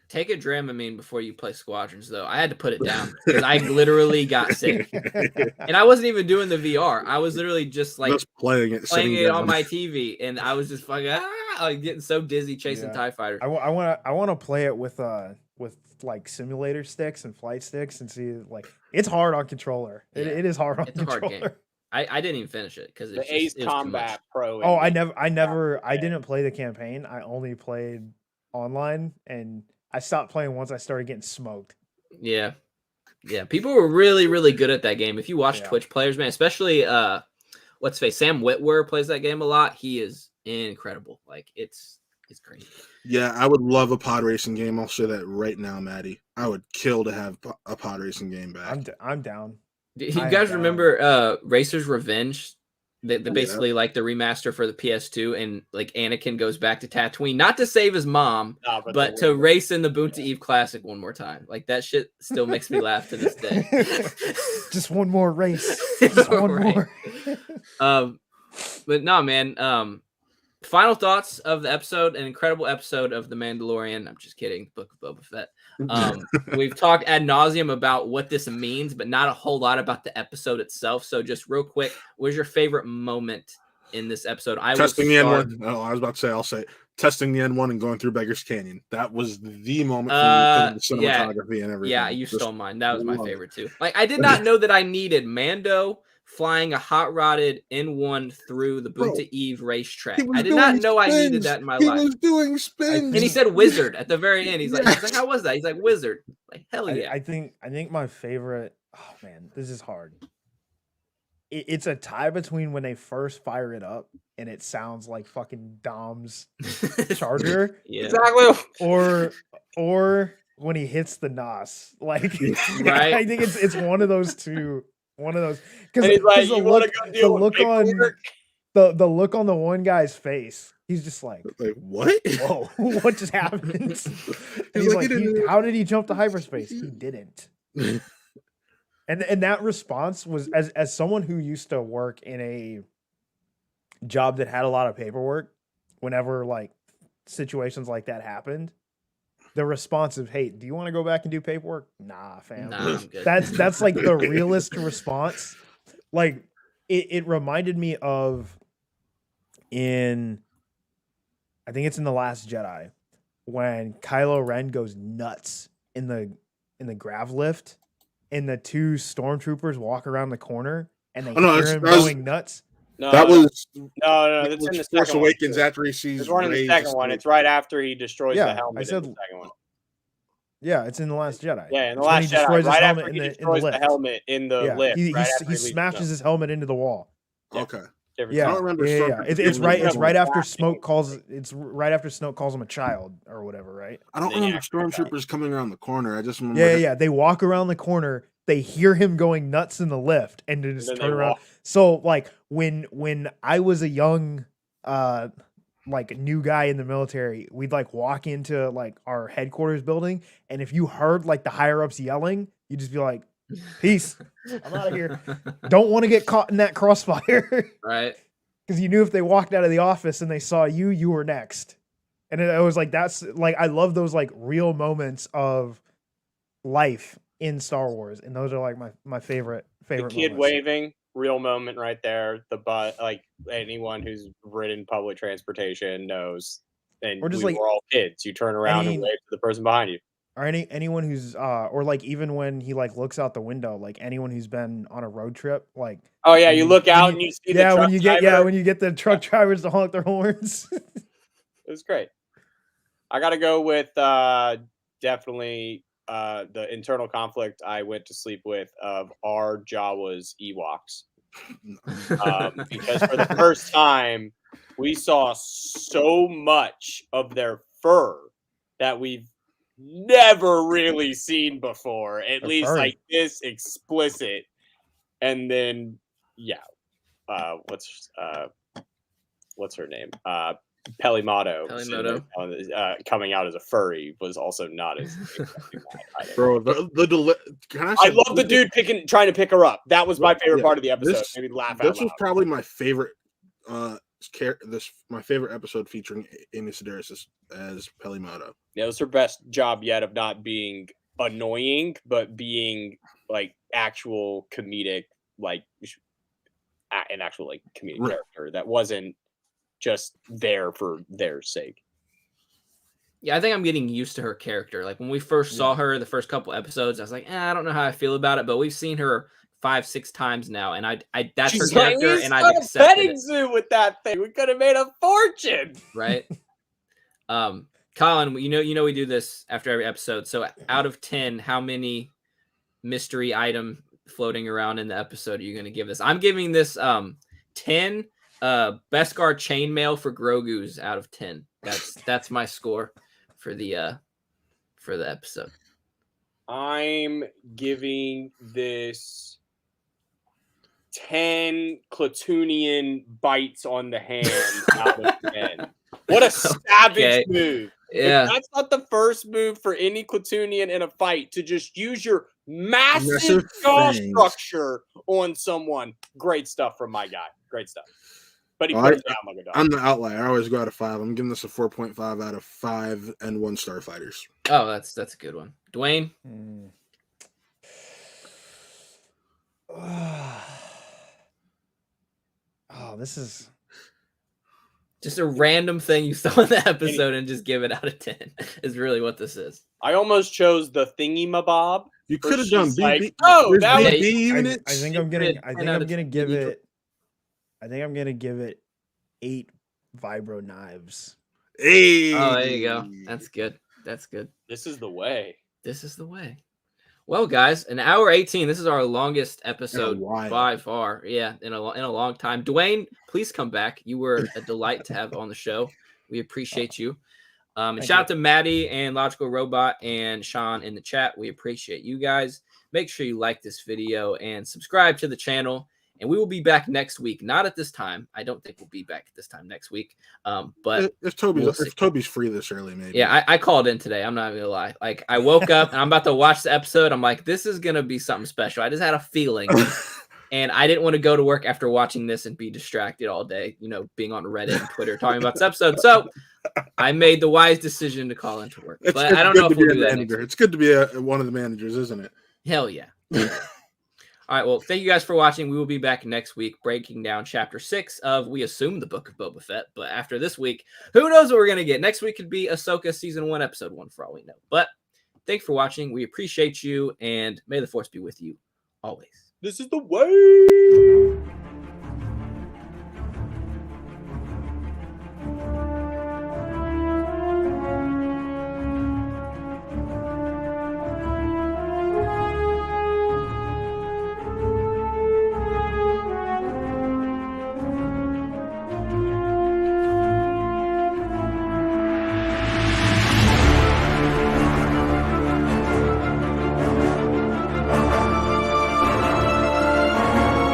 take a Dramamine before you play Squadrons, though. I had to put it down because I literally got sick, and I wasn't even doing the VR. I was literally just like
playing it
on my TV, and I was just fucking like getting so dizzy chasing TIE fighters.
I want to play it with like simulator sticks and flight sticks and see like it's hard on controller.
Yeah.
It is hard on
it's
controller.
A hard game. I didn't even finish it because
the Ace Combat Pro.
Oh, I didn't play the campaign. I only played online, and I stopped playing once I started getting smoked.
Yeah. People were really, really good at that game. If you watch Twitch players, man, especially Sam Witwer plays that game a lot. He is incredible. Like it's crazy.
Yeah, I would love a pod racing game. I'll say that right now, Maddie. I would kill to have a pod racing game back.
I'm down.
Do you guys remember Racer's Revenge? They basically like the remaster for the PS2, and like Anakin goes back to Tatooine, not to save his mom, but to race in the Boonta Eve Classic one more time. Like that shit still makes me laugh to this day.
Just one more race. Just one more.
But no, man. Final thoughts of the episode, an incredible episode of The Mandalorian. I'm just kidding. Book of Boba Fett. We've talked ad nauseum about what this means, but not a whole lot about the episode itself. So just real quick, what was your favorite moment in this episode?
Testing the N1. No, I was about to say, I'll say testing the N1 and going through Beggar's Canyon. That was the moment for the cinematography and everything.
Yeah, you stole mine. That was my favorite too. Like I did not know that I needed Mando flying a hot-rodded N1 through the Boonta Eve racetrack. I did not know I needed that in my life.
He was doing spins.
And he said wizard at the very end. He's like, how was that? He's like, wizard. Like, hell yeah.
I think my favorite, oh man, this is hard. It's a tie between when they first fire it up and it sounds like fucking Dom's charger.
Yeah.
Exactly.
Or when he hits the NOS. Like,
right?
I think it's one of those two. One of those, because
like,
the look on the one guy's face, he's just like
what?
Whoa, what just happened? And he's like, how did he jump to hyperspace? He didn't. And that response was as someone who used to work in a job that had a lot of paperwork. Whenever like situations like that happened, the response of, hey, do you want to go back and do paperwork? Nah, fam.
Nah, I'm good.
That's like the realest response. Like it reminded me of I think it's in The Last Jedi when Kylo Ren goes nuts in the grav lift and the two stormtroopers walk around the corner and they hear him going nuts.
No,
that's
in the
Force Awakens
one.
after he sees.
There's one in the second one. It's right after he destroys the helmet.
I said,
in the second one.
Yeah, it's in The Last Jedi.
Yeah, in The Last Jedi, right after he destroys the helmet in the lift.
He smashes his helmet into the wall.
Okay.
Yeah, I don't remember. It's right after Snoke calls. It's right after Snoke calls him a child or whatever, right?
I don't remember stormtroopers coming around the corner. I just remember.
Yeah. They walk around the corner. They hear him going nuts in the lift, and then just turn around. So, like when I was a young like new guy in the military, we'd like walk into like our headquarters building, and if you heard like the higher ups yelling, you'd just be like, "Peace, I'm out of here." Don't want to get caught in that crossfire,
Right.
because you knew if they walked out of the office and they saw you, you were next. And it was like that's like I love those like real moments of life in Star Wars, and those are like my favorite
The kid
moments.
waving, real moment right there. The butt, like anyone who's ridden public transportation knows. And
Or just
we
like
were all kids. You turn around and wave to the person behind you.
or anyone who's or like even when he like looks out the window, like anyone who's been on a road trip, like
Oh yeah,
when
you look out
you-
and you see
yeah
the truck
when you get
driver.
when you get the truck drivers to honk their horns.
It was great. I got to go with definitely the internal conflict I went to sleep with of our Jawas Ewoks. Because for the first time, we saw so much of their fur that we've never really seen before, at
They're
least
furry.
like this explicit. And then, yeah, what's her name? Pelimoto coming out as a furry was also not as
Bro, can I say
I love the dude trying to pick her up. That was my favorite part of the episode. Maybe laugh out
This was
loud.
probably my favorite my favorite episode featuring Amy Sedaris as Pelimoto.
Yeah, it was her best job yet of not being annoying, but being like actual comedic, like an actual like comedic character that wasn't just there for their sake.
Yeah, I think I'm getting used to her character. Like when we first saw her the first couple episodes, I was like, I don't know how I feel about it, but we've seen her 5-6 times now, and I that's her character, and I've accepted
petting zoo with that thing. We could have made a fortune,
right? Colin, you know we do this after every episode. So out of 10, how many mystery item floating around in the episode are you going to give this? I'm giving this 10 Beskar chainmail for Grogu's out of 10. That's my score for the episode. I'm
giving this 10 Clatoonian bites on the hand out of 10. What a savage move.
Yeah.
If that's not the first move for any Clatoonian in a fight, to just use your massive jaw structure on someone. Great stuff from my guy. Great stuff. But he put it down like a dog.
I'm the outlier. I always go out of 5. I'm giving this a 4.5 out of 5 and 1 starfighters.
Oh, that's a good one. Dwayne?
Oh, this is
just a random thing you saw in the episode and just give it out of 10 is really what this is.
I almost chose the thingy mabob.
You could have done BB.
Like, oh, that was
I think I'm gonna give it 8 vibro knives.
Hey.
Oh, there you go. That's good. That's good.
This is the way.
This is the way. Well, guys, an hour 18. This is our longest episode by far. Yeah, in a long time. Dwayne, please come back. You were a delight to have on the show. We appreciate you. And shout out to Maddie and Logical Robot and Sean in the chat. We appreciate you guys. Make sure you like this video and subscribe to the channel. And we will be back next week. Not at this time. I don't think we'll be back at this time next week. But
if Toby's free this early, maybe.
Yeah, I called in today. I'm not gonna lie. Like I woke up and I'm about to watch the episode. I'm like, this is gonna be something special. I just had a feeling. And I didn't want to go to work after watching this and be distracted all day, being on Reddit and Twitter talking about this episode. So I made the wise decision to call into work. But I don't know if we'll do that next week.
It's good to be one of the managers, isn't it?
Hell yeah. All right, well, thank you guys for watching. We will be back next week breaking down Chapter 6 of, we assume, the Book of Boba Fett. But after this week, who knows what we're going to get? Next week could be Ahsoka Season 1, Episode 1, for all we know. But thanks for watching. We appreciate you, and may the Force be with you always.
This is the way.